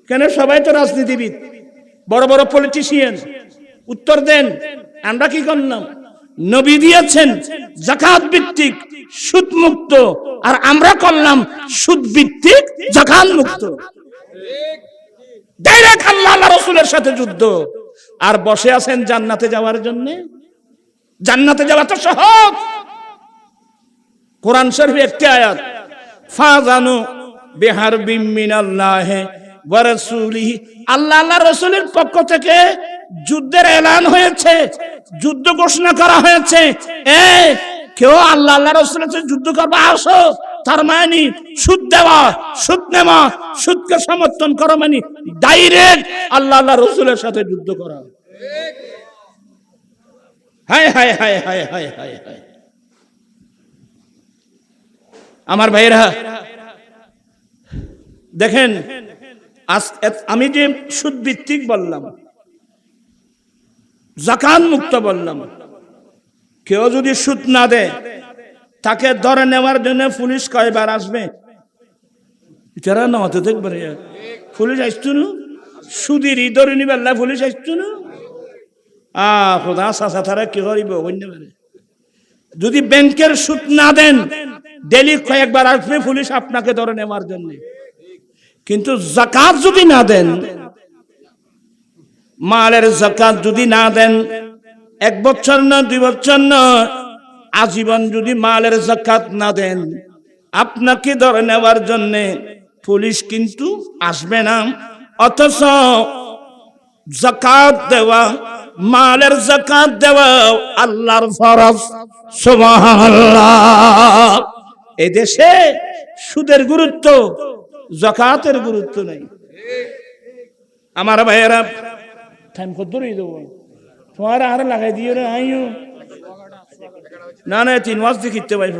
কেন সবাই তো রাজনীতিবিদ, বড় বড় পলিটিশিয়ান, উত্তর দেন। আমরা কি করলাম? নবী দিয়েছেন যাকাত ভিত্তিক সুদ মুক্ত, আর আমরা করলাম সুদ ভিত্তিক যাকাত মুক্ত। ডাইরেক্ট আল্লাহ রাসূলের সাথে যুদ্ধ। আর বসে আছেন জান্নাতে যাওয়ার জন্য। জান্নাতে যাওয়া তো সহজ। কোরআন শরীফে একটি আয়াত, ফাজানু বিহারবিম মিনাল্লাহি ওয়া রাসূলিহি, আল্লাহ আল্লাহর রাসূলের পক্ষ থেকে যুদ্ধের এলান হয়েছে, যুদ্ধ ঘোষণা করা হয়েছে। কেউ আল্লাহ আল্লাহর রাসূলের সাথে যুদ্ধ করবে আসো, তার মানে সুদ দেওয়া, সুদ নেওয়া, সুদকে সমর্থন করা মানে ডাইরেক্ট আল্লাহ আল্লাহর রাসূলের সাথে যুদ্ধ করা। হায় হায় হায় হায় হায় হায় হায়। আমার ভাইরা দেখেন, আমি যে সুদ ভিত্তিক বললাম, যাকাত মুক্ত বললাম, কেউ যদি সুদ না দেয় তাকে ধরে নেওয়ার জন্য পুলিশ কয়বার আসবে? যারা না হতে দেখবে পুলিশ আসতো না, সুদের ধরে নিবে আল্লাহ পুলিশ আসতো না। খোদা চাচা তারা কি করিব? যদি ব্যাংকের সুদ না দেন ডেলি কয়েকবার আসবে পুলিশ আপনাকে ধরে নেওয়ার জন্য। কিন্তু যাকাত যদি না দেন, মালের যাকাত যদি না দেন, 1 বছর না 2 বছর না, আজীবন যদি মালের যাকাত না দেন, আপনাকে ধরে নেওয়ার জন্য পুলিশ কিন্তু আসবে না। অথচ যাকাত দেওয়া, মালের যাকাত দেওয়া আল্লাহর ফরজ। সুবহানাল্লাহ। এই দেশে সুদের গুরুত্ব, যাকাতের গুরুত্ব নাই। আমার ভাইয়েরা টাইম কত ধরেই দেবো তোমার আর লাগাই দিও রে আইও না না 3 মাস দেখিতে পাইব।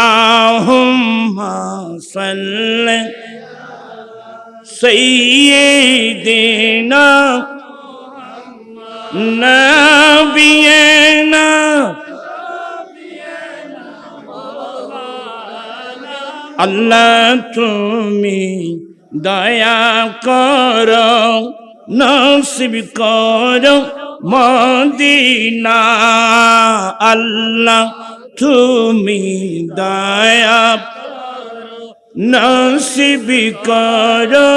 আল্লাহুম্মা সাল্লি সাইয়্যিদিনা নাবিয়িনা আল্লাহ তুমি দয়া করো, নসিব করো মদিনা। আল্লাহ তুমি দয়া নসিব করো,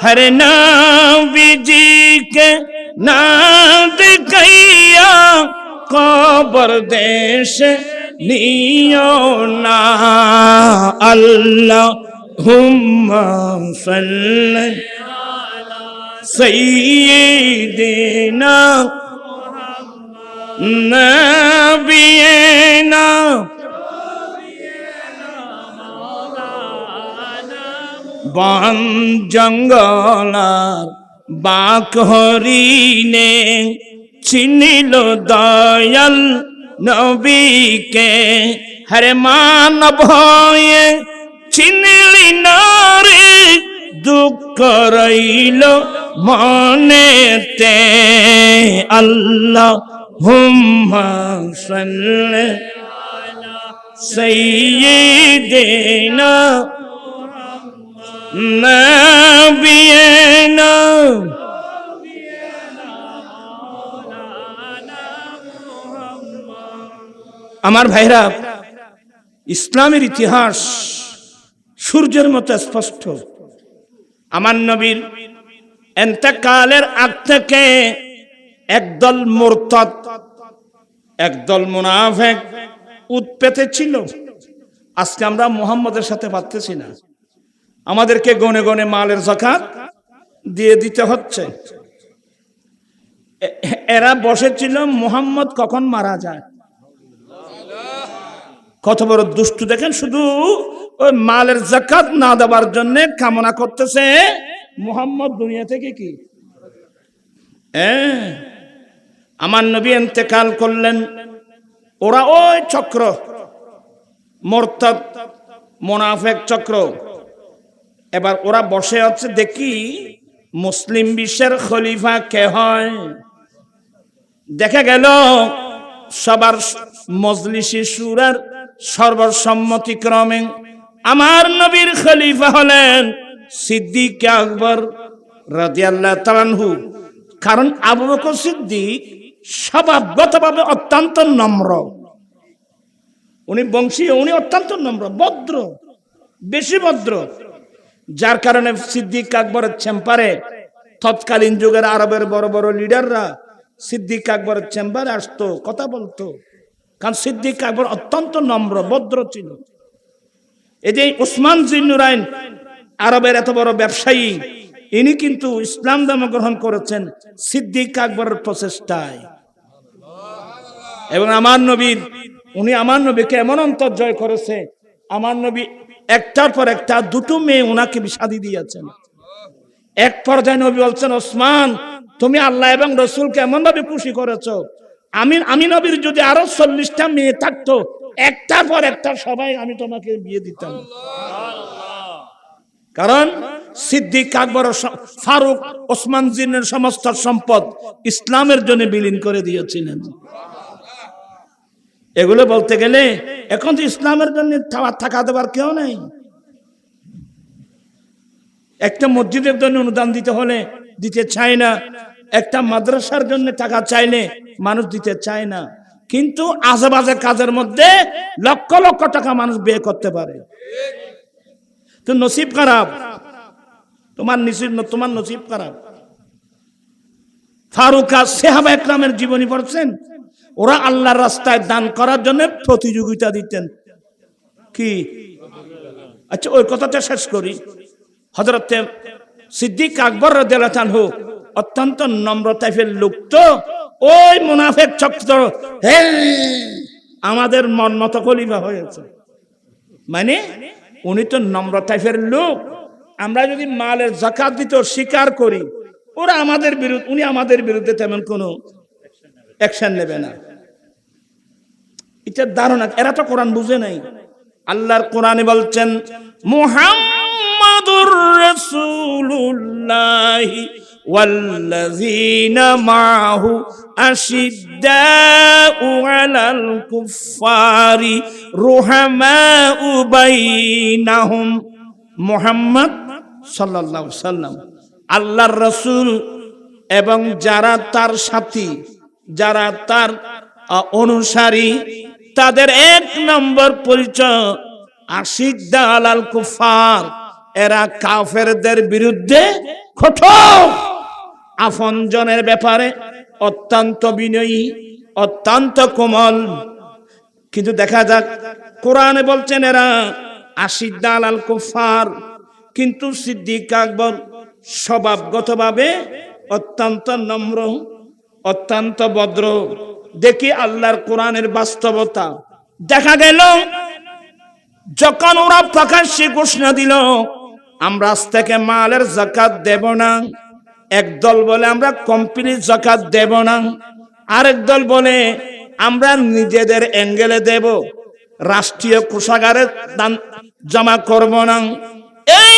হর নবী কে না দেখিয়া কবর দেশ নিও না। আল্লাহুম্মা সাল্লি সাইয়্যিদিনা নাবিয়িনা বন জঙ্গলার বাক হরিণে চিনিল দয়াল নবীকে। হরে মানব হয়ে চিনলি না রে, দুঃখ রইল মনেতে। আল্লাহুম্মা সাল্লি সাইয়্যিদিনা নাবিয়িনা। আমার ভাইরা, ইসলামের ইতিহাস সূর্যের মতো স্পষ্ট। আমার নবীর ইন্তেকালের আগ থেকে একদল মুরতাদ, একদল মুনাফিক উৎপেতে ছিল। আজকে আমরা মুহাম্মদের সাথে পারতেছি না, আমাদেরকে গনে গনে মালের যাকাত দিয়ে দিতে হচ্ছে। এরা বসেছিল মুহাম্মদ কখন মারা যায়। কত বড় দুষ্টু দেখেন, শুধু ওই মালের যাকাত না দেওয়ার জন্য কামনা করতেছে মুহাম্মদ দুনিয়া থেকে কি। আমার নবী ইন্তেকাল করলেন, ওরা ওই চক্র মুরতাদ মুনাফিক চক্র, এবার ওরা বসে আছে দেখি মুসলিম বিশ্বের খলিফা কে হয়। দেখা গেল সবার মজলিসে শুরার সর্বসম্মতিক্রমে আমার নবীর খলিফা হলেন সিদ্দিক আকবর রাদিয়াল্লাহু তাআলা আনহু। কারণ আবু বকর সিদ্দিক স্বভাবগতভাবে অত্যন্ত নম্র, উনি বংশীয়, উনি অত্যন্ত নম্র, ভদ্র, বেশি ভদ্র। যার কারণে সিদ্দিক আকবরের চেম্বারে তৎকালীন যুগের আরবের বড় বড় লিডাররা সিদ্দিক আকবরের চেম্বারে আসতো, কথা বলতো। কারণ সিদ্দিক আকবর অত্যন্ত নম্র ভদ্র ছিল। এই যে উসমান জিন্নুরাইন আরবের এত বড় ব্যবসায়ী, ইনি কিন্তু ইসলাম ধর্ম গ্রহণ করেছেন সিদ্দিক আকবরের প্রচেষ্টায়। এবং উনি আমার নবীকে এমন অন্তর জয় করেছে, আমার নবী একটার পর একটা দুটো মেয়ে ওনাকে শাদী দিয়েছেন। এক পর্যায়ে নবী বলছেন, ওসমান তুমি আল্লাহ এবং রসুলকে এমন ভাবে খুশি করেছো, আমি নবীর যদি আরো 40টা মেয়ে থাকতো, একটার পর একটা সবাই আমি তোমাকে বিয়ে দিতাম। কারণ সিদ্দিক আকবর ফারুক ওসমান জিনের সমস্ত সম্পদ ইসলামের জন্য বিলীন করে দিয়েছিলেন। এগুলো বলতে গেলে এখন তো ইসলামের জন্য টাকা দেবার কেউ নেই। একটা মসজিদের জন্য অনুদান দিতে হলে দিতে চায় না, একটা মাদ্রাসার জন্য টাকা চাইলে মানুষ দিতে চায় না, কিন্তু আজেবাজে কাজের মধ্যে লক্ষ লক্ষ টাকা মানুষ ব্যয় করতে পারে। তো নসিব খারাপ, তোমার নসিব খারাপ। ফারুক আর সাহাবা একরামের জীবনী পড়ছেন, ওরা আল্লাহর রাস্তায় দান করার জন্য প্রতিযোগিতা দিতেন। কি আচ্ছা, ওই কথাটা শেষ করি। হযরত সিদ্দিক আকবর রাদিয়াল্লাহু আনহু অত্যন্ত নম্র টাইপের লোক। তো ওই মুনাফিক চক্র আমাদের মন মতো খলিফা হয়েছে, মানে উনি তো নম্র টাইপের লোক। আমরা যদি মালের যাকাত দিতে স্বীকার করি, ওরা উনি আমাদের বিরুদ্ধে তেমন কোনো অ্যাকশন নেবে না। এটা ধারণা, এরা তো কোরআন বুঝে নাই। আল্লাহর কোরআনে বলছেন, মুহাম্মাদুর রাসূলুল্লাহ ওয়াল্লাযীনা মাহু আশিদ্দাউ আলাল কুফফারি রুহামাউ বাইনাহুম। মুহাম্মদ সাল্লাল্লাহু আলাইহি ওয়াসাল্লাম আল্লাহর রাসূল এবং যারা তার সাথী, যারা তার অনুসারী, তাদের এক নম্বর পরিচয় আশিদ্দা আলাল কুফার, এরা কাফেরদের বিরুদ্ধে কঠোর, আপনজনের ব্যাপারে অত্যন্ত বিনয়ী, অত্যন্ত কোমল। কিন্তু দেখা যাক কোরআনে বলছেন এরা আশিদ্দা আলাল কুফার, কিন্তু সিদ্দিক আকবর স্বভাবগতভাবে অত্যন্ত নম্র, অত্যন্ত ভদ্র। দেখি আল্লাহর কোরআনের বাস্তবতা। দেখা গেল যখন ওরা প্রকাশ্যে ঘোষণা দিল আমরা আজ থেকে মালের যাকাত দেব না, একদল বলে আমরা কমপ্লিট যাকাত দেব না, আরেক দল বলে আমরা নিজেদের অ্যাঙ্গেলে দেব, রাষ্ট্রীয় কোষাগারে দান জমা করব না। এই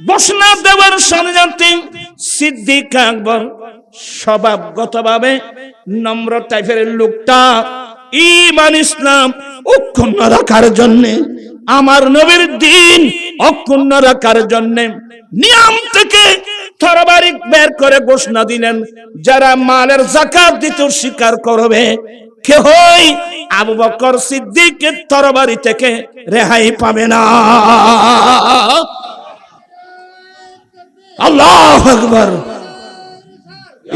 ঘোষণা দেওয়ার সাথে সাথে সিদ্দিক আকবর স্বভাবগতভাবে নম্র টাইপের লোকটা ঈমান ইসলাম অক্ষুণ্ণ রাখার জন্য, আমার নবীর দ্বীন অক্ষুণ্ণ রাখার জন্য নিয়ম থেকে তরবারি বের করে ঘোষণা দিলেন, যারা মালের যাকাত দিতে স্বীকার করবে কেহই আবু বকর সিদ্দিকের তরবারি থেকে রেহাই পাবে না। আল্লাহু আকবার,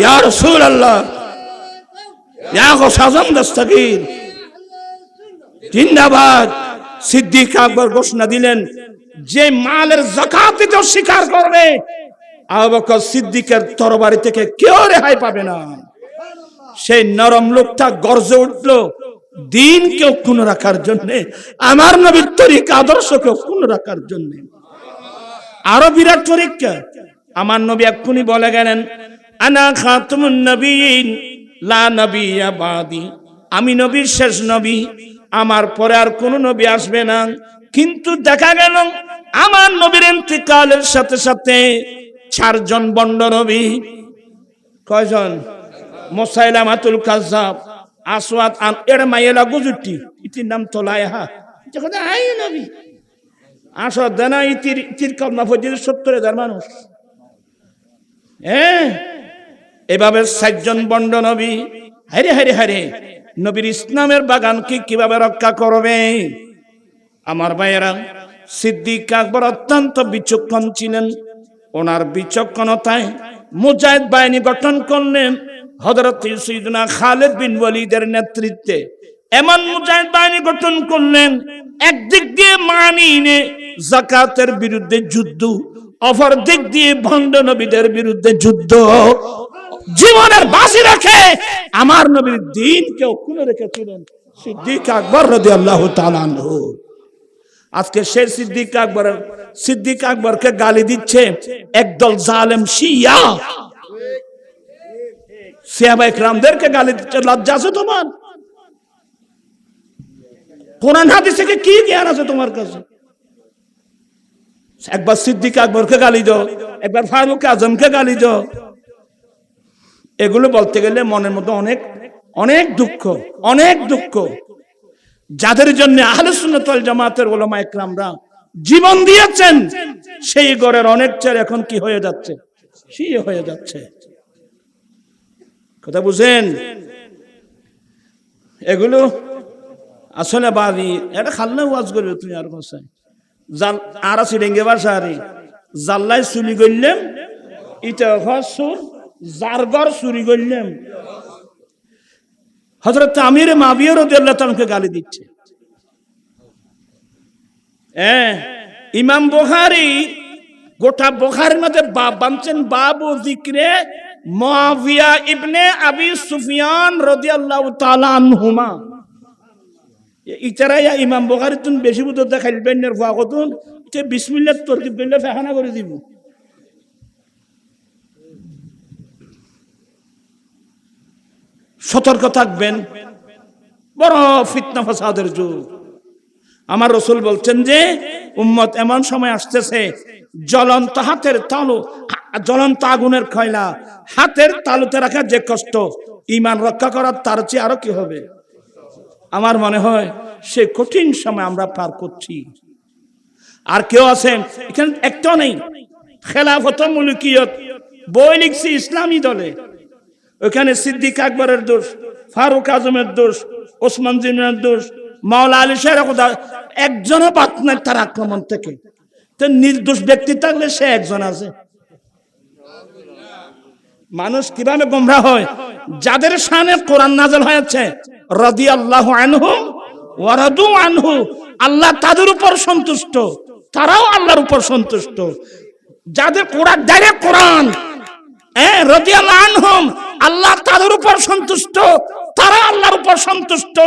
ইয়া রাসূলুল্লাহ, ইয়া গাওস আযম দস্তগীর জিন্দাবাদ। সিদ্দিক আকবর ঘোষণা দিলেন, যে মালের যাকাত দিতে স্বীকার করবে আবু বকর সিদ্দিকের তরবারি থেকে কেউ রেহাই পাবে না। সেই নরম লোকটা গর্জে উঠলো দ্বীনকে অক্ষুণ্ণ রাখার জন্য, আমার নবীর তরিকা আদর্শকে অক্ষুণ্ণ রাখার জন্য। আরো বিরাট পরীক্ষা, আমার নবী এক্ষুনি বলে গেলেন, আনা খাতুমুন নবিয়্যিন লা নবিয়্যা বাদি, আমি নবীর শেষ নবী, আমার পরে আর কোন নবী আসবে না। কিন্তু দেখা গেল আমার নবীর ইন্তিকালের সাথে সাথে 4 জন বন্ড নবী, কয়জন? মুসাইলামাতুল কাজ্জাব, আসওয়াদ আন এর মাইলা গুজুটি, ইতির নাম তোলায়হা, যখন আই নবী আসো দেনা ইতির কলমা ফজিল 70,000 মানুষ। এভাবে 4 জন বন্ড নবী, হারে হারে হারে নবীর ইসলামের বাগানকে কিভাবে রক্ষা করবে? আমার ভাইয়েরা, সিদ্দিক আকবর অত্যন্ত বিচক্ষণ ছিলেন। ওনার বিচক্ষণতায় মুজাহিদ বাহিনী গঠন করলেন হযরত সাইয়েদনা খালিদ বিন ওয়ালিদের নেতৃত্বে। এমন মুজাহিদ বাহিনী গঠন করলেন, একদিক দিয়ে মানিনে যাকাতের বিরুদ্ধে যুদ্ধ, অপর দিক দিয়ে ভণ্ড নবীদের বিরুদ্ধে যুদ্ধ, জীবনের বাজি রেখে আমার নবীর দ্বীনকে অক্ষুণ্ণ রেখেছিলেন সিদ্দিক আকবর রাদিয়াল্লাহু তাআলা আনহু। আজকে সেই সিদ্দিক আকবরকে গালি দিচ্ছে একদল জালেম শিয়া, সাহাবায়ে কেরামদেরকে গালি দিচ্ছে। লজ্জা আছে তোমার? কোরআন হাদিস থেকে কি জ্ঞান আছে তোমার কাছে? একবার সিদ্দিক আকবরকে গালি দাও, একবার ফারুক আজমকে গালি দাও। এগুলো বলতে গেলে মনের মধ্যে অনেক অনেক দুঃখ, অনেক দুঃখ। যাদের জন্য আহলে সুন্নাত ওয়াল জামাতের উলামায়ে কেরামরা জীবন দিয়েছেন, সেই ঘরের অনেক ছেলে এখন কি হয়ে যাচ্ছে? শিয়া হয়ে যাচ্ছে। কথা বুঝেন? এগুলো আসলে বাড়ি এটা খালনা ওয়াজ করবে তুমি আর কোথায় জাল আর আছে ডেঙ্গে বাসা আরে জাল্লাই চুরি করলাম, ইটা সুর জারগর চুরি করলাম। হযরত আমির মাবিয়া রাদিয়াল্লাহু তাআলাকে গালি দিচ্ছে। ইমাম বুখারী গোটা বুখারীর মধ্যে বাব বানছেন, বাবু যিকরে মুআবিয়া ইবনে আবি সুফিয়ান রাদিয়াল্লাহু তাআলা আনহুমা। ইতারাইয়া ইমাম বুখারী তুন বেশি বুঝ দেখাইবেন না ফাকতুন তে বিসমিল্লাহ তরকিব করলে ফাহানা করে দিব। সতর্ক থাকবেন, বড় ফিতনা ফাসাদের যুগ। আমার রাসূল বলছেন যে উম্মত এমন সময় আসতেছে, জ্বলন্ত হাতের তালু, জ্বলন্ত আগুনের কয়লা হাতের তালুতে রাখা যে কষ্ট, ঈমান রক্ষা করার তার চেয়ে আরো কি হবে? আমার মনে হয় সে কঠিন সময় আমরা পার করছি। আর কেউ আছেন এখানে? একটাও নেই। খেলাফত মুলকিয়ত বই লিখছি ইসলামী দলে, ওখানে সিদ্দিক আকবরের দোষ, ফারুক আজমের দোষ, ওসমান জিনের দোষ, মাওলা আলী শাহের কথা একজনও বাদ নাই তার আক্রমণ থেকে। তো নির্দোষ ব্যক্তি থাকলে সে একজন আছে। মানুষ কিভাবে গোমরাহ হয়? যাদের শানে কোরআন নাযিল হয়েছে রাদিয়াল্লাহু আনহুম ওয়া রাদু আনহু, আল্লাহ তাদের উপর সন্তুষ্ট, তারাও আল্লাহর উপর সন্তুষ্ট। যাদের কোরআন ডাইরেক্ট কোরআন রাদিয়াল্লাহু আনহুম, আল্লাহ তাদের উপর সন্তুষ্ট, তারা আল্লাহর উপর সন্তুষ্ট।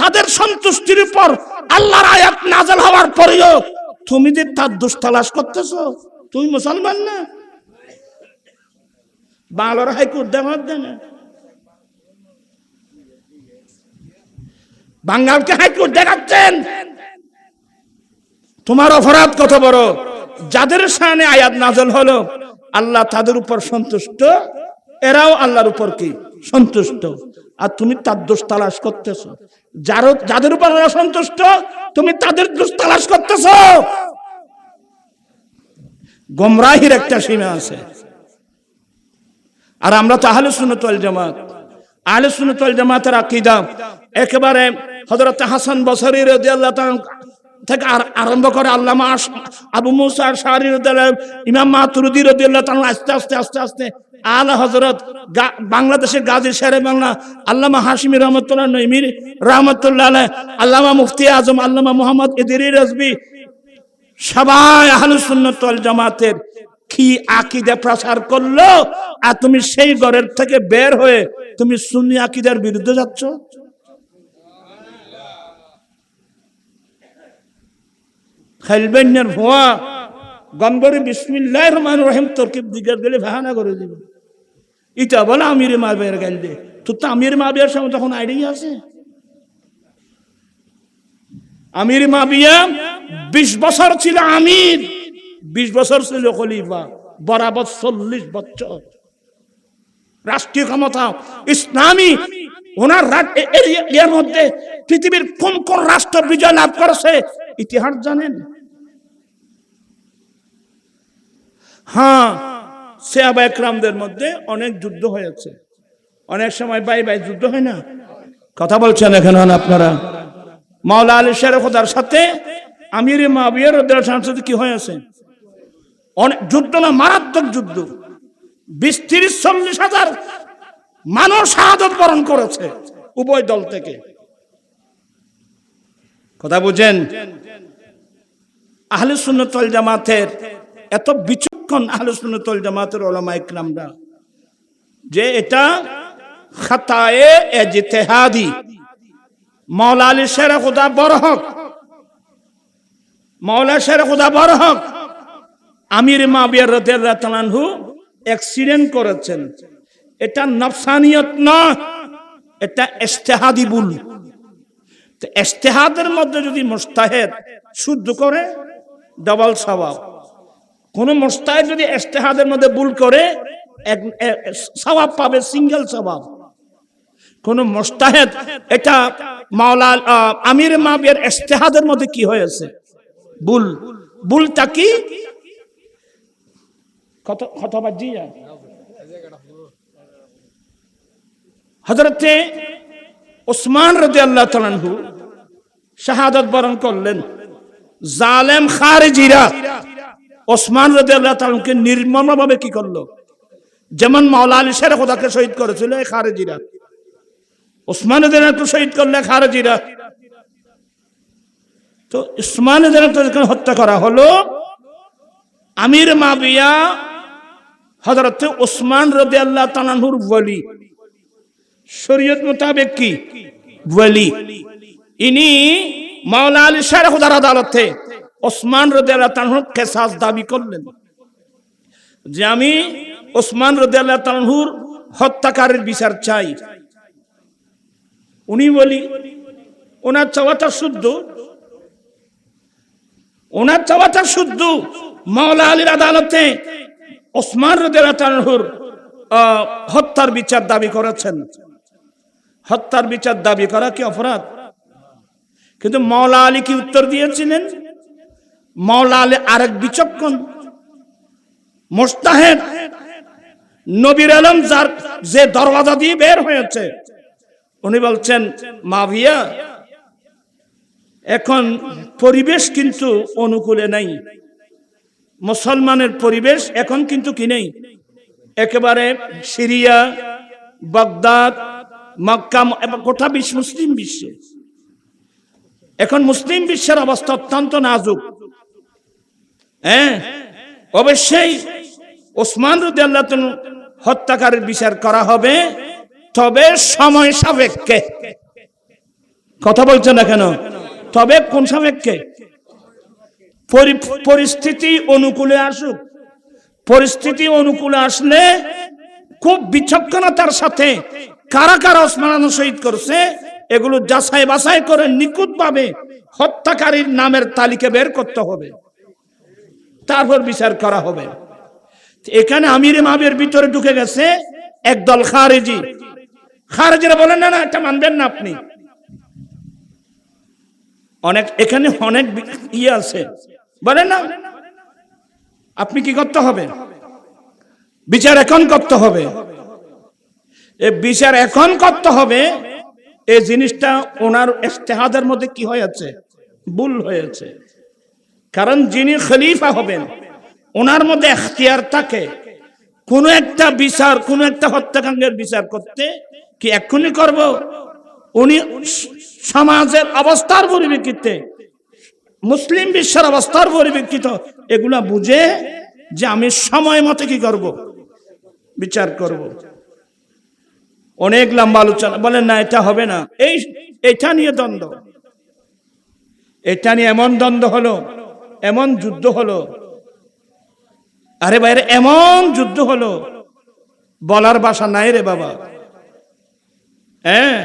তাদের সন্তুষ্টির উপর আল্লাহর আয়াত নাযিল হওয়ার পরেও তুমি যে তার দোষ তালাশ করতেছো, তুমি মুসলমান না? বাংলার হাইকোর্ট দেওয়ার দেন, বাঙালকে হাইকোর্ট দেখাচ্ছেন। তোমার অপরাধ কত বড়! যাদের শানে আয়াত নাযিল হলো আল্লাহ তাদের উপর সন্তুষ্ট, এরাও আল্লাহর উপর কি সন্তুষ্ট, আর তুমি তার দোষ তালাশ করতেছ। যাদের উপর আল্লাহ সন্তুষ্ট তুমি তাদের দোষ তালাশ করতেছ। গোমরাহির একটা সীমা আছে। আর আমরা তো আহলে সুন্নাত ওয়াল জামাত, আহলে সুন্নাত ওয়াল জামাতের আকীদা একেবারে হযরত হাসান বসরি রাদিয়াল্লাহু তাআলা থেকে আরম্ভ করে আল্লামা আবু মুসা আশআরী রাদিয়াল্লাহু, ইমাম মাতুরিদি রাদিয়াল্লাহু তাআলা, আস্তে আস্তে আস্তে আস্তে আলা হযরত বাংলাদেশের গাজী শেরে বাংলা আল্লামা হাশিমি রহমাতুল্লাহ নঈমি রহমাতুল্লাহ আলাইহি, আল্লামা মুফতি আজম আল্লামা মুহাম্মদ ইদরিস রাজবি, সবাই আহলে সুন্নাত ওয়াল জামাতের কি আকীদা প্রচার করলো, আর তুমি সেই ঘরের থেকে বের হয়ে তুমি সুন্নি আকীদার বিরুদ্ধে যাচ্ছ। খাইলবেনের ভুয়া গম্বরে বিসমিল্লাহির রহমানির রহিম তরকিব দিগার গেলে বাহানা করে দিবে। এটা বলে আমিরে মাবিয়ার গাল দে, তো আমির মাবিয়ার সময় তখন আইডিয়া আছে। আমির মাবিয়া 20 বছর ছিল আমির, 20 বছর ছিল খলিফা, বরাবর 40 বছর রাষ্ট্রীয় ক্ষমতা ইসলামী। ওনার এর মধ্যে পৃথিবীর কোন কোন রাষ্ট্র বিজয় লাভ করেছে ইতিহাস জানেন? হ্যাঁ, সাহাবায়ে কেরামদের মধ্যে অনেক যুদ্ধ হয়েছে, অনেক সময় বাই বাই যুদ্ধ হয় না? কথা বলছেন এখন আপনারা? মাওলা আলী শাহের খোদার সাথে আমির মুআবিয়া রাদিয়াল্লাহু আনহুর সাথে কি হয়েছে? অনেক যুদ্ধ না, মারাত্মক যুদ্ধ। 20-30-40 হাজার মানুষ শাহাদাত বরণ করেছে উভয় দল থেকে। কথা বুঝেন? আহলে সুন্নাত ওয়াল জামাতের এত বিচক্ষণ আহলে সুন্নাত ওয়াল জামাতের উলামা ইকরামরা যে এটা খাতায়ে ইজতিহাদি। মাওলা আলী শের খুদা বরহক, মাওলা শের খুদা বরহক আমির মাবিয়া রাদিয়াল্লাহু তাআলা আনহু অ্যাক্সিডেন্ট করেছেন। এটা নফসানিয়ত না, এটা ইজতিহাদি ভুল। তো ইজতিহাদের মধ্যে যদি মুজতাহিদ শুদ্ধ করে ডাবল সওয়াব, কোন মুজতাহিদ যদি ইজতিহাদের মধ্যে ভুল করে সওয়াব পাবে সিঙ্গেল সওয়াব। কোন মুজতাহিদ এটা মাওলা আমির মাবিয়ার ইজতিহাদের মধ্যে কি হয়েছে ভুল, ভুলটা কি কত বাজি যায়। হযরতে ওসমান রাদিয়াল্লাহু তাআলা আনহু শাহাদাত বরণ করলেন। জালেম খারিজিরা ওসমান রাদিয়াল্লাহু তাআলাকে নির্মমভাবে কি করলো, যেমন মাওলা আলী শের খোদাকে শহীদ করেছিল এই খারিজিরা, ওসমান রাদিয়াল্লাহু শহীদ করলে খারিজিরা। তো ওসমান রাদিয়াল্লাহু হত্যা করা হলো। আমির মাবিয়া হযরতে ওসমান রাদিয়াল্লাহু তাআলা আনহুর ওলি, শরীয়ত মোতাবেক কি ওলি। ইনি মাওলা আলী শের খোদার আদালতে ওসমান রাদিয়াল্লাহু তাআলা আনহুর কিসাস দাবি করলেন যে আমি ওসমান রাদিয়াল্লাহু তাআলা আনহুর হত্যাকারীর বিচার চাই। উনি বলি ওনার চাওয়াটা শুদ্ধ, ওনার চাওয়াটা শুদ্ধ। মাওলা আলীর আদালতে ওসমান রাদিয়াল্লাহু তাআলা আনহুর হত্যার বিচার দাবি করেছেন। হত্যার বিচার দাবি করা কি অপরাধ? কিন্তু মাওলা আলী কি উত্তর দিয়েছিলেন? মাওলা আলী আরেক বিচক্ষণ মুজতাহিদ, নবীর আলম যার যে দরওয়াজা দিয়ে বের হয়েছে, উনি বলছেন মাবিয়া এখন পরিবেশ কিন্তু অনুকূলে নাই, মুসলমানের পরিবেশ এখন কিন্তু কি নেই, একেবারে সিরিয়া, বাগদাদ, মক্কা এবং গোটা বিশ্ব মুসলিম বিশ্বে এখন মুসলিম বিশ্বের অবস্থা অত্যন্ত নাজুক। হ্যাঁ, অবশ্যই ওসমান রাদিয়াল্লাহু তাআলা হত্যাকারীর বিচার করা হবে, তবে সময় সাপেক্ষে। কথা বলছেন না কেন? তবে কোন সাপেক্ষে? পরিস্থিতি অনুকূলে আসুক। পরিস্থিতি অনুকূলে আসলে খুব বিচক্ষণতার সাথে কারা কারা ওসমান শহীদ করছে এগুলো যাচাই বাছাই করে নিখুঁতভাবে হত্যাকারীর নামের তালিকা বের করতে হবে, তারপর বিচার করা হবে। এখানে আমির মাবিয়ার ভিতরে ঢুকে গেছে একদল খারেজি। খারেজিরা বলেন না না এটা মানবেন না আপনি। অনেক এখানে অনেক ইয়ে আছে, বলেন না আপনি কি করতে হবে, বিচার এখন করতে হবে। এই বিচার এখন করতে হবে, এই জিনিসটা ওনার ইজতিহাদের মধ্যে কি হয়েছে, ভুল হয়েছে। কারণ যিনি খলিফা হবেন ওনার মধ্যে এখতিয়ার থাকে কোন একটা বিচার, কোন একটা হত্যাকাণ্ডের বিচার করতে কি এক্ষুনি করব। উনি সমাজের অবস্থার পরিপ্রেক্ষিতে, মুসলিম বিশ্বের অবস্থার পরিপ্রেক্ষিতে এগুলা বুঝে যে আমি সময় মতো কি করব, বিচার করব। অনেক লম্বা আলোচনা, বলেন না এটা হবে না। এইটা নিয়ে দ্বন্দ্ব, এটা নিয়ে এমন দ্বন্দ্ব হলো, এমন যুদ্ধ হলো, আরে বাইরে এমন যুদ্ধ হলো বলার ভাষা নাই রে বাবা। হ্যাঁ,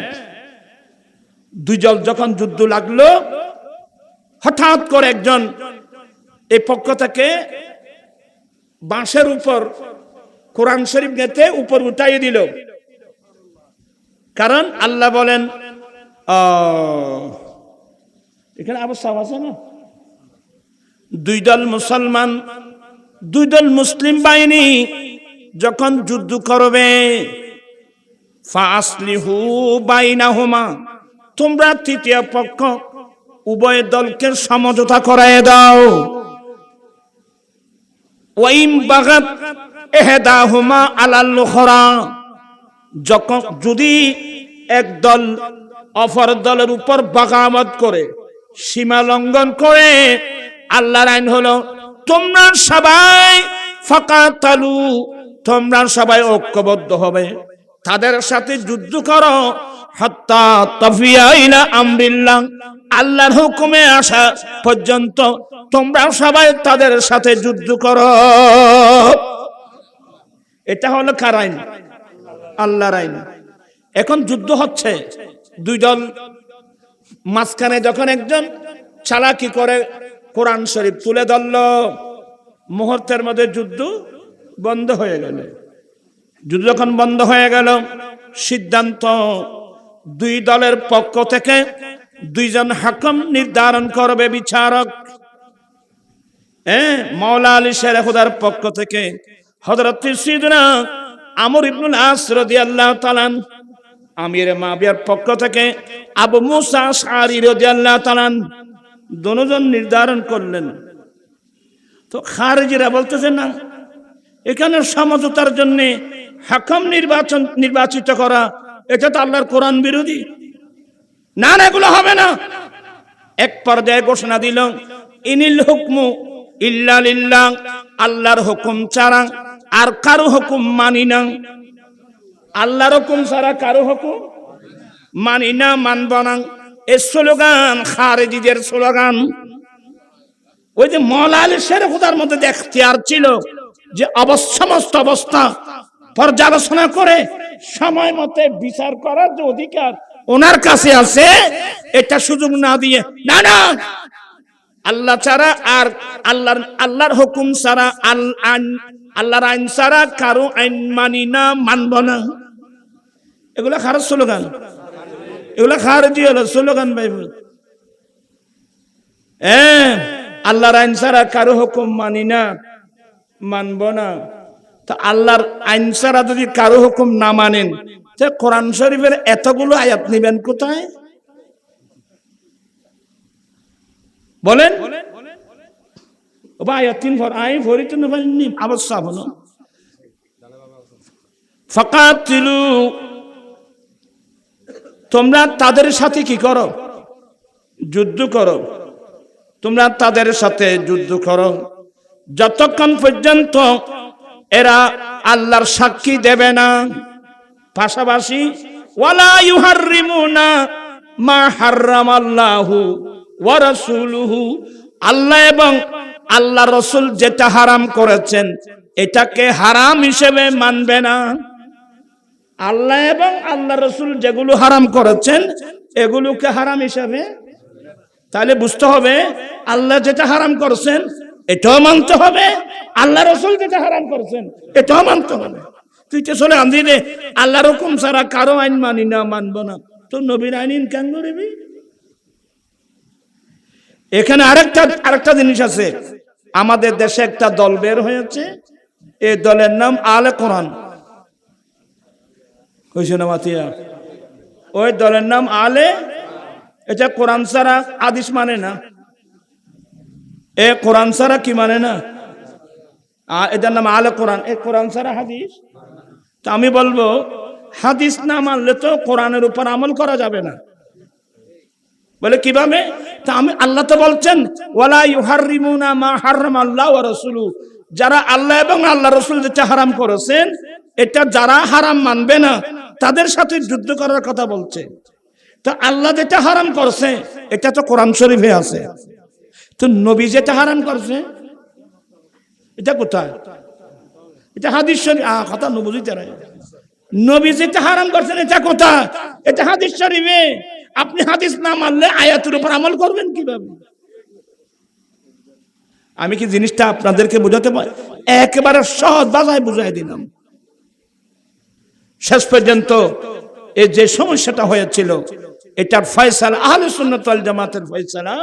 দুই দল যখন যুদ্ধ লাগলো, হঠাৎ করে একজন এই পক্ষ থেকে বাঁশের উপর কোরআন শরীফ গেতে উপর উঠাইয়ে দিল। কারণ আল্লাহ বলেন, এখানে অবস্থা আছে না, দুই দল মুসলমান, দুই দল মুসলিম বাহিনী যখন যুদ্ধ করবে, ফাসলিহু বাইনাহুমা, তোমরা তৃতীয় পক্ষ উভয় দলকে সমঝোতা করায় দাও। ওয়াইম বাগাত ইহদাহুমা আলাল উখরা, যখন যদি এক দল অপর দলের উপর বাগাবত করে, সীমা লঙ্ঘন করে আল্লাহর আইন হলো তোমরা সবাই ফাকাতালু, তোমরা সবাই ঐক্যবদ্ধ হবে, তাদের সাথে যুদ্ধ করো, হাত্তা তাফিয়া ইলা আমরিল্লাহ, আল্লাহর হুকুমে আসা পর্যন্ত তোমরা সবাই তাদের সাথে যুদ্ধ করো। এটা হলো কার আইন? আল্লাহর আইন। এখন যুদ্ধ হচ্ছে, দুই দল, মাঝখানে যখন একজন চালাকি করে কোরআন শরীফ তুলে ধরল, মুহূর্তের মধ্যে যুদ্ধ বন্ধ হয়ে গেল। যুদ্ধ যখন বন্ধ হয়ে গেল, সিদ্ধান্ত দুই দলের পক্ষ থেকে দুইজন হাকিম নির্ধারণ করবে, বিচারক। মাওলা আলী শের খুদার পক্ষ থেকে হযরত সাইয়েদনা আমর ইবনুল আস রাদিয়াল্লাহু তাআলা, আমির মুআবিয়ার পক্ষ থেকে আবু মুসা আশআরী রাদিয়াল্লাহু তাআলা, দুজন নির্ধারণ করলেন। তো খারিজিরা বলতেছে না, এখানে সমঝোতার জন্য হাকিম নির্বাচিত করা, এটা তো আল্লাহর কোরআন বিরোধী, না না এগুলো হবে না। এক পর্যায়ে ঘোষণা দিল, ইনিল হুকমু ইল্লা লিল্লাহ, আল্লাহর হুকুম ছাড়া আর কারো হুকুম মানি না। আল্লাহর হুকুম ছাড়া কারো হুকুম মানি না, মানব না। এই স্লোগান খারিজিদের স্লোগান। ওই যে মাওলা আলী শের খুদার মধ্যে এখতিয়ার ছিল যে সমস্ত অবস্থা পর্যালোচনা করে সময় মতে বিচার করার যে অধিকার ওনার কাছে আছে, এটা সুযোগ না দিয়ে, না না আল্লাহ ছাড়া আর আল্লাহর হুকুম ছাড়া, আল্লাহর আইন ছাড়া কারো আইন মানি না, মানব না। এগুলা খারাপ স্লোগান, এগুলা খারিজি হলো স্লোগান ভাই। আল্লাহর আইন ছাড়া কারো হুকুম মানি না, মানব না। তা আল্লাহর আইন ছাড়া যদি কারো হুকুম না মানেন, কোরআন শরীফের এতগুলো আয়াত নিবেন কোথায় বলেন? আয়াত তিন ফর আই ফরিত নি অবস্থা হলো ফাকাতিলু, তোমরা তাদের সাথে কি করো? যুদ্ধ করো। তোমরা তাদের সাথে যুদ্ধ করো যতক্ষণ পর্যন্ত এরা আল্লাহর সাক্ষী দেবে না। পাশাপাশি ওয়ালা ইউহাররিমুনা মা হারামাল্লাহু ওয়া রাসূলুহু, আল্লাহ এবং আল্লাহ রাসূল যেটা হারাম করেছেন এটাকে হারাম হিসেবে মানবে না। আল্লাহ এবং আল্লাহ রাসূল যেগুলো হারাম করেছেন এগুলোকে হারাম হিসেবে, তাহলে বুঝতে হবে আল্লাহ যেটা হারাম করেছেন এটাও মানতে হবে, আল্লাহ রাসূল যেটা হারাম করেছেন এটাও মানতে হবে। তুই তো চলে আনলি রে আল্লাহর হুকুম ছাড়া কারো আইন মানি না, মানবো না, তো নবীর আইন কেন করবি? এখানে আরেকটা জিনিস আছে। আমাদের দেশে একটা দল বের হয়েছে, এই দলের নাম আলে কোরআন। হয়েছে না মাতিয়া? ওই দলের নাম আলে, এটা কোরআন ছাড়া হাদিস মানে না। এ কোরআন ছাড়া কি মানে না? এটার নাম আলে কোরআন, এ কোরআন ছাড়া হাদিস। তা আমি বলবো হাদিস না মানলে তো কোরআনের উপর আমল করা যাবে না। বলে কিভাবে? তা আমি আল্লাহ তো বলছেন ওয়ালা ইউহাররিমুনা মা হারামাল্লাহু ওয়া রাসূলুহু, যারা আল্লাহ এবং আল্লাহ রাসূল যেটা হারাম করেছেন এটা যারা হারাম মানবে না তাদের সাথে যুদ্ধ করার কথা বলছে। তো আল্লাহ যেটা হারাম করছে এটা তো কোরআন শরীফে আছে, তো নবী যেটা হারাম করছে এটা কোথায়? এটা হাদিস শরীফ। কথা বুঝিতে নাই, নবী যেটা হারাম করছেন এটা কোথায়? এটা হাদিস শরীফে। আপনি হাদিস না মানলে আয়াতের উপর আমল করবেন কিভাবে? আমি কি জিনিসটা আপনাদেরকে বোঝাতে পারি? একেবারে সহজ ভাষায় বুঝাই দিলাম। শেষ পর্যন্ত এই যে সমস্যাটা হয়েছিল এটার ফয়সালা আহলে সুন্নাত ওয়াল জামাতের ফয়সালা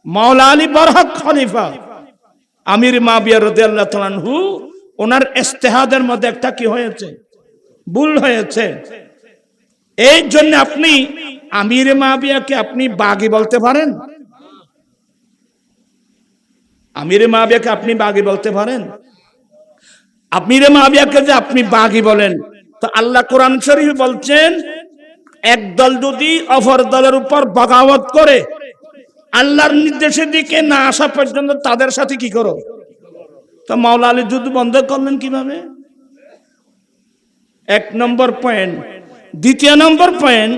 মাওলা আলী বরহক খলিফা আমির মুআবিয়া রাদিয়াল্লাহু তাআলা আনহু, ওনার ইজতিহাদের মধ্যে একটা কি হয়েছে? ভুল হয়েছে। এই জন্য আপনি আমির মুআবিয়াকে আপনি বাগী বলতে পারেন? আমির মুআবিয়াকে আপনি বাগী বলতে পারেন? আমির মুআবিয়াকে যে আপনি বাগী বলেন, তো আল্লাহ কোরআন শরীফে বলছেন এক দল যদি অপর দলের উপর বগাবত করে আল্লাহর নির্দেশের দিকে না আসা পর্যন্ত তাদের সাথে কি করো? তো মাওলা আলী যুদ্ধ বন্ধ করলেন কিভাবে? এক নম্বর পয়েন্ট। দ্বিতীয় নম্বর পয়েন্ট,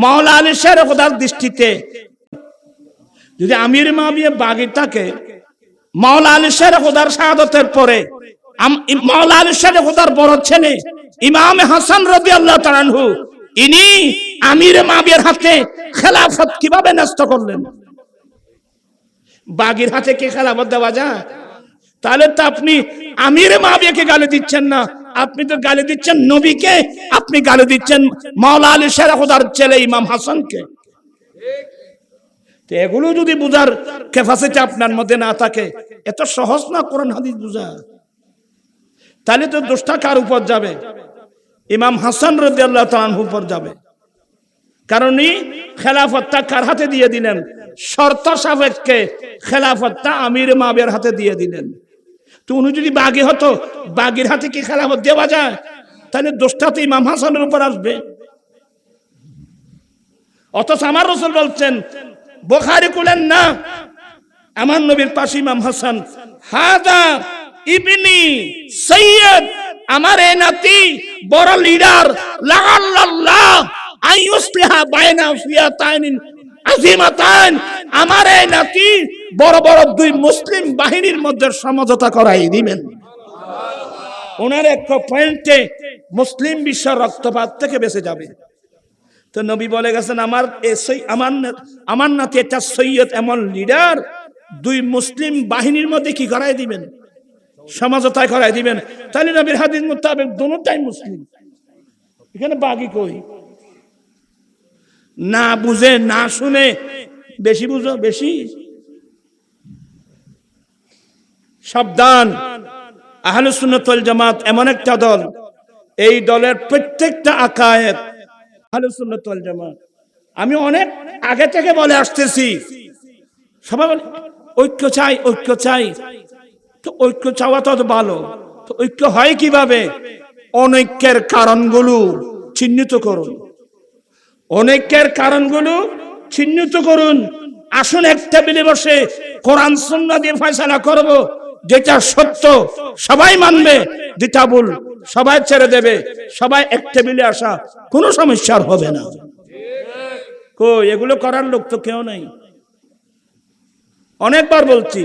মাওলা আলী শের খোদার দৃষ্টিতে যদি আমির মাবিয়া বাগী থাকে, মাওলা আলী শের খোদার শাহাদাতের পরে মাওলা আলী শের খোদার বড় ছেলে ইমাম হাসান রাদিয়াল্লাহু তাআলা আনহু, ইনি আমির মাবিয়ার হাতে খেলাফত কিভাবে নষ্ট করলেন? বাগীর হাতে কি খেলাফত দেওয়া যায়? তাহলে তো আপনি আমির মাবিয়াকে গালি দিচ্ছেন না, আপনি তো গালি দিচ্ছেন নবীকে, আপনি গালি দিচ্ছেন মাওলা আলী শের খোদার ছেলে ইমাম হাসানকে। তো এগুলো যদি বুঝার ক্যাপাসিটি আপনার মধ্যে না থাকে, এত সহজ না কোরআন হাদিস বুঝা। তাহলে তো দোষটা কার উপর যাবে? ইমাম হাসান রাদিয়াল্লাহু তাআলা আনহুর উপর যাবে। কারণ খেলাফতটা কার হাতে দিয়ে দিলেন? শর্ত সাপেক্ষে খেলাফতটা আমির মাবিয়ার হাতে দিয়ে দিলেন। তো উনি যদি বাগী হতো, বাগীর হাতে কি খেলাফত দেওয়া যায়? তাহলে দোষটা তো ইমাম হাসানের উপর আসবে। অথচ আমার রাসূল বলছেন, বুখারী খুলেন না, আমার নবীর পাশে ইমাম হাসান, হাদা ইবনি সৈয়দ, আমার এই নাতি বড় লিডার, লাআল্লাল্লাহ আইয়ুসলিহা বাইনা ফিয়াতাইন আযীমাতান, আমার এই নাতি বড় বড় দুই মুসলিম বাহিনীর মধ্যে সমঝোতা করাই দিবেন। ওনার এক পয়েন্টে মুসলিম বিশ্ব রক্তপাত থেকে বেঁচে যাবে। তো নবী বলে গেছেন, আমার নাতি একটা সৈয়দ, এমন লিডার, দুই মুসলিম বাহিনীর মধ্যে কি করাই দিবেন? সমঝোতা করাই দিবেন। তাহলে নবীর হাদিস মোতাবেক দুটোটাই মুসলিম। এখানে বাগী কই? না বুঝে না শুনে বেশি বুঝো, বেশি সাবধান। আহলুস সুন্নাত ওয়াল জামাত এমন একটা দল, এই দলের প্রত্যেকটা আকায়েদ আহলুস সুন্নাত ওয়াল জামাত। আমি অনেক আগে থেকে বলে আসতেছি, সবাই বলে ঐক্য চাই, ঐক্য চাই। তো ঐক্য চাওয়া তো ভালো, তো ঐক্য হয় কিভাবে? অনৈক্যের কারণগুলো চিহ্নিত করুন, অনৈক্যের কারণগুলো চিহ্নিত করুন। আসুন এক টেবিলে বসে কোরআন সুন্নাহ দিয়ে ফয়সালা করব। যেটা সত্য সবাই মানবে, যেটা ভুল সবাই ছেড়ে দেবে। সবাই এক টেবিলে আসা, কোনো সমস্যা হবে না। কই এগুলো করার লোক তো কেউ নাই। অনেকবার বলছি,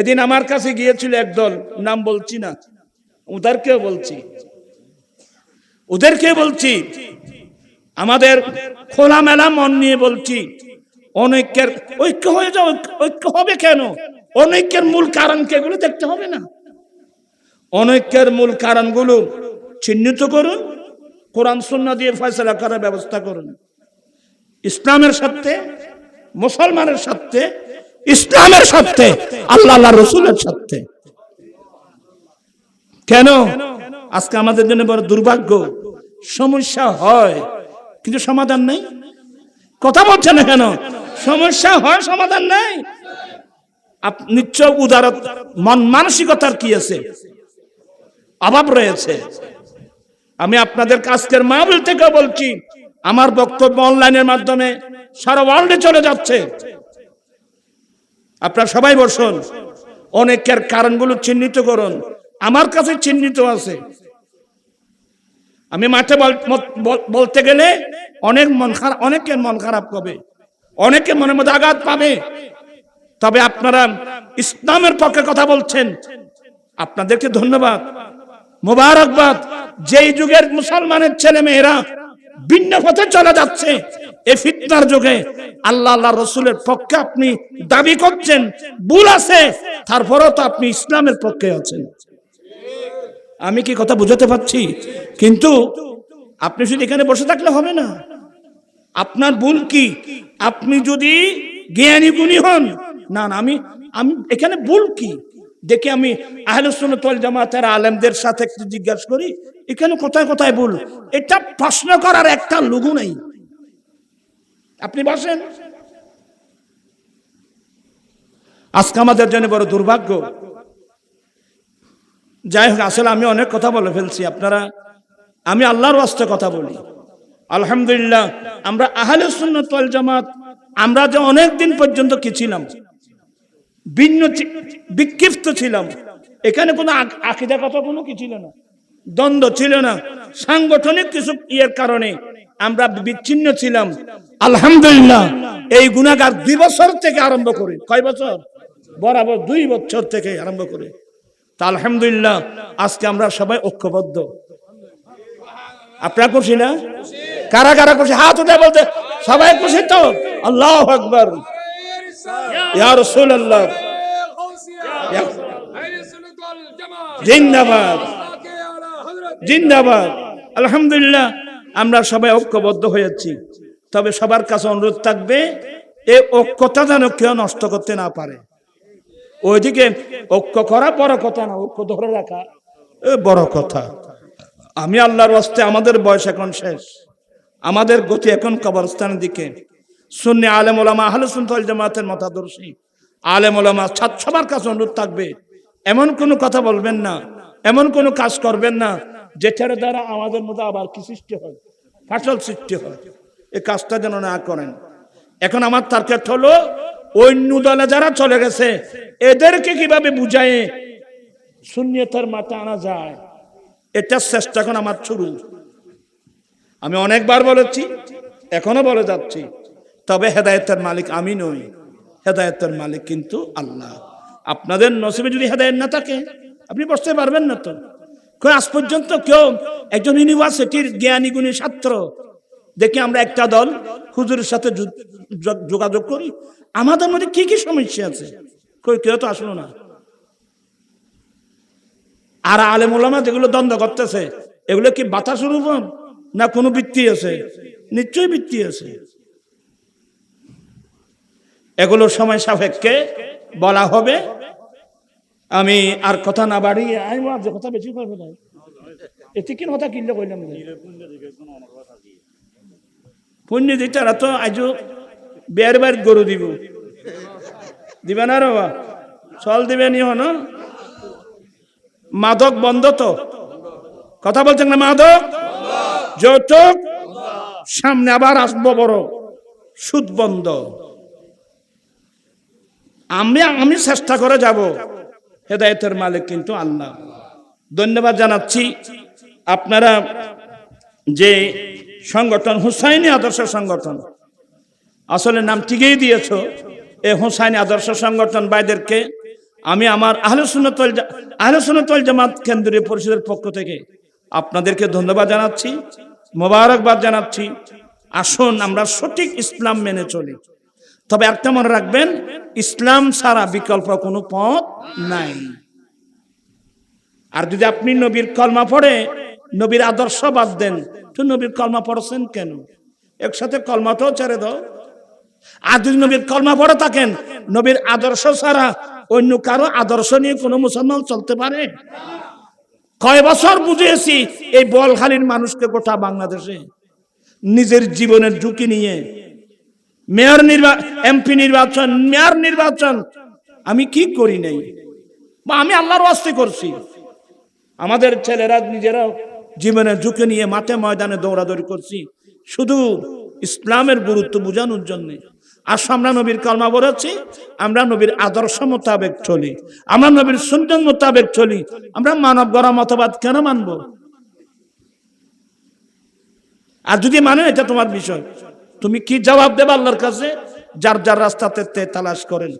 এদিন আমার কাছে গিয়েছিল একদল, নাম বলছি না, ওদেরকে বলছি, আমাদের খোলামেলা মন নিয়ে বলছি, অনৈক্যের ঐক্য হয়ে যাও। ঐক্য হবে কেন? অনৈক্যের মূল কারণ কি? এগুলো দেখতে হবে না? অনৈক্যের মূল কারণগুলো চিহ্নিত করুন, কোরআন সুন্নাহ দিয়ে ফয়সালা করার ব্যবস্থা করুন। ইসলামের স্বার্থে, মুসলমানের স্বার্থে, ইসলামের স্বার্থে, আল্লাহ রাসূলের স্বার্থে। কেন আজকে আমাদের জন্য বড় দুর্ভাগ্য, সমস্যা হয় কিন্তু সমাধান নেই। কথা বলছে না কেন? সমস্যা হয়, সমাধান নাই। নিশ্চয় উদারত মন মানসিকতার কি আছে? অভাব রয়েছে। আমি আপনাদের আজকের মাহফিল থেকে বলছি, আমার বক্তব্য অনলাইনের মাধ্যমে সারা ওয়ার্ল্ডে চলে যাচ্ছে। আপনারা সবাই বসুন, অনেকের কারণগুলো চিহ্নিত করুন। আমার কাছে চিহ্নিত আছে। আমি মাঠে বলতে গেলে অনেকের মন খারাপ হবে, অনেকের মনের মধ্যে আঘাত পাবে। তবে আপনারা ইসলামের পক্ষে কথা বলছেন, আপনাদেরকে ধন্যবাদ, মোবারকবাদ। যেই যুগের মুসলমানের ছেলে মেয়েরা ভিন্ন পথে চলে যাচ্ছে, এই ফিতনার যুগে আল্লাহ রাসূলের পক্ষে আপনি দাবি করছেন, ভুল আছে, তারপরেও তো আপনি ইসলামের পক্ষে আছেন। আমি কি কথা বুঝাতে পারছি? কিন্তু আপনি শুধু এখানে বসে থাকলে হবে না। আপনার ভুল কি? আপনি যদি জ্ঞানী গুণী হন, না আমি এখানে ভুল কি দেখে আমি আহলুস সুন্নাত ওয়াল জামাতের আলেমদের সাথে একটু জিজ্ঞাসা করি, এখানে কোথায় কোথায় ভুল, এটা প্রশ্ন করার একটা লঘু নেই। আপনি বসেন। আজকে আমাদের জন্য বড় দুর্ভাগ্য। যাই হোক, আসলে আমি অনেক কথা বলে ফেলছি। আমি আল্লাহর ওয়াস্তে কথা বলি। আলহামদুলিল্লাহ, আমরা আহলে সুন্নাত ওয়াল জামাত আমরা যে অনেক দিন পর্যন্ত কি ছিলাম, বিক্ষিপ্ত ছিলাম। এখানে কোনো আকীদাগত কোনো কি ছিল না, দ্বন্দ্ব ছিল না, সাংগঠনিক কিছু ইয়ের কারণে আমরা বিচ্ছিন্ন ছিলাম। আলহামদুলিল্লাহ এই গুনাহগার 2 বছর থেকে আরম্ভ করে, কয় বছর? বরাবর 2 বছর থেকে আরম্ভ করে। তা আলহামদুলিল্লাহ আজকে আমরা সবাই ঐক্যবদ্ধ। আপনারা খুশি না? কারা কারা খুশি হাত উঠে বলতে, সবাই খুশি তো? আল্লাহু আকবার, ইয়া রাসূলুল্লাহ, জিন্দাবাদ জিন্দাবাদ। আলহামদুলিল্লাহ আমরা সবাই ঐক্যবদ্ধ হয়েছি। তবে সবার কাছে অনুরোধ থাকবে, এই ঐক্যতা যেন কেউ নষ্ট করতে না পারে। ওইদিকে ঐক্য করা বড় কথা না, ঐক্য ধরে রাখা বড় কথা। আমি আল্লাহর ওয়াস্তে, আমাদের বয়স এখন শেষ, আমাদের গতি এখন কবরস্থানের দিকে। সুন্নি আলেম ওলামা আহলে সুন্নাত ওয়াল জামাতের মতাদর্শী আলেম ওলামা সবার কাছে অনুরোধ থাকবে, এমন কোনো কথা বলবেন না, এমন কোনো কাজ করবেন না যেটার দ্বারা আমাদের মধ্যে আবার কি সৃষ্টি হয়, ফাটল সৃষ্টি হয়। এই কাজটা যেন না করেন। এখন আমার টার্গেট হলো অন্য দলে যারা চলে গেছে এদেরকে কিভাবে বুঝায় সুন্নিয়তের মাঠে আনা যায়, এটা চেষ্টা এখন আমার শুরু। আমি অনেকবার বলেছি, এখনো বলে যাচ্ছি, তবে হেদায়েতের মালিক আমি নই, হেদায়েতের মালিক কিন্তু আল্লাহ। আপনাদের নসিবে যদি হেদায়েত না থাকে আপনি বসতে পারবেন না। তো আজ পর্যন্ত কেউ একজন ইউনিভার্সিটির জ্ঞানী গুণী ছাত্র দেখি আমরা একটা দল হুজুরের সাথে যোগাযোগ করি, আমাদের মধ্যে কি কি সমস্যা আছে, কেউ তো আসলো না। আর আলেম ওলামা যেগুলো দ্বন্দ্ব করতেছে এগুলো কি বাতাসের উপর না কোনো ভিত্তি আছে? নিশ্চয়ই ভিত্তি আছে। এগুলো সময় সাপেক্ষে বলা হবে। আমি আর কথা না বাড়িয়ে যে কথা বেশি করবে না, এতে কি কথা কিনলে কইলাম পুণ্য দিতে তো আজও বের বার গরু দিবে না রে বাবা, চল দিবে নি হন। মাদক বন্ধ তো, কথা বলছেন না? মাদক, যৌতুক, সামনে আবার আসবো বড় সুদ বন্ধ। আমি চেষ্টা করে যাব, হেদায়েতের মালিক কিন্তু আল্লাহ। ধন্যবাদ জানাচ্ছি আপনারা যে সংগঠন হুসাইনি আদর্শ সংগঠন, আসলে নাম ঠিকই দিয়েছ, এই হুসাইনি আদর্শ সংগঠন ভাইদেরকে আমি আমার আহলে সুন্নাত ওয়াল জামাত কেন্দ্রীয় পরিষদের পক্ষ থেকে আপনাদেরকে ধন্যবাদ জানাচ্ছি, মোবারকবাদ জানাচ্ছি। আসুন আমরা সঠিক ইসলাম মেনে চলি। তবে একটা মনে রাখবেন, ইসলাম ছাড়া বিকল্প কোনো পথ নাই। আর যদি আপনি নবীর কলমা পড়ে নবীর আদর্শ বাদ দেন, তো নবীর কলমা পড়ছেন কেন? একসাথে কলমাটাও ছেড়ে দাও। আর যদি নবীর কলমা পড়ে থাকেন, নবীর আদর্শ ছাড়া অন্য কারো আদর্শ নিয়ে কোনো মুসলমান চলতে পারে? কয় বছর বুঝিয়েছি এই বলখালীর মানুষকে গোটা বাংলাদেশে নিজের জীবনের ঝুঁকি নিয়ে মেয়র এমপি নির্বাচন, মেয়র নির্বাচন আমি কি করি নাই, বা আমি আল্লাহর ওয়াস্তে করছি। আমাদের ছেলেরা নিজেরাও জীবনের ঝুঁকি নিয়ে মাঠে ময়দানে দৌড়াদৌড়ি করছি, শুধু ইসলামের গুরুত্ব বোঝানোর জন্য। আর আমরা নবীর কলমা পড়েছি, আমরা নবীর আদর্শ মোতাবেক চলি, আমরা নবীর সুন্নাত মোতাবেক চলি। আমরা মানব গড়া মতবাদ কেন মানব? আর যদি মানে এটা তোমার বিষয়, তুমি কি জবাব দেবে আল্লাহর কাছে? যার যার রাস্তাতে তালাশ করেন।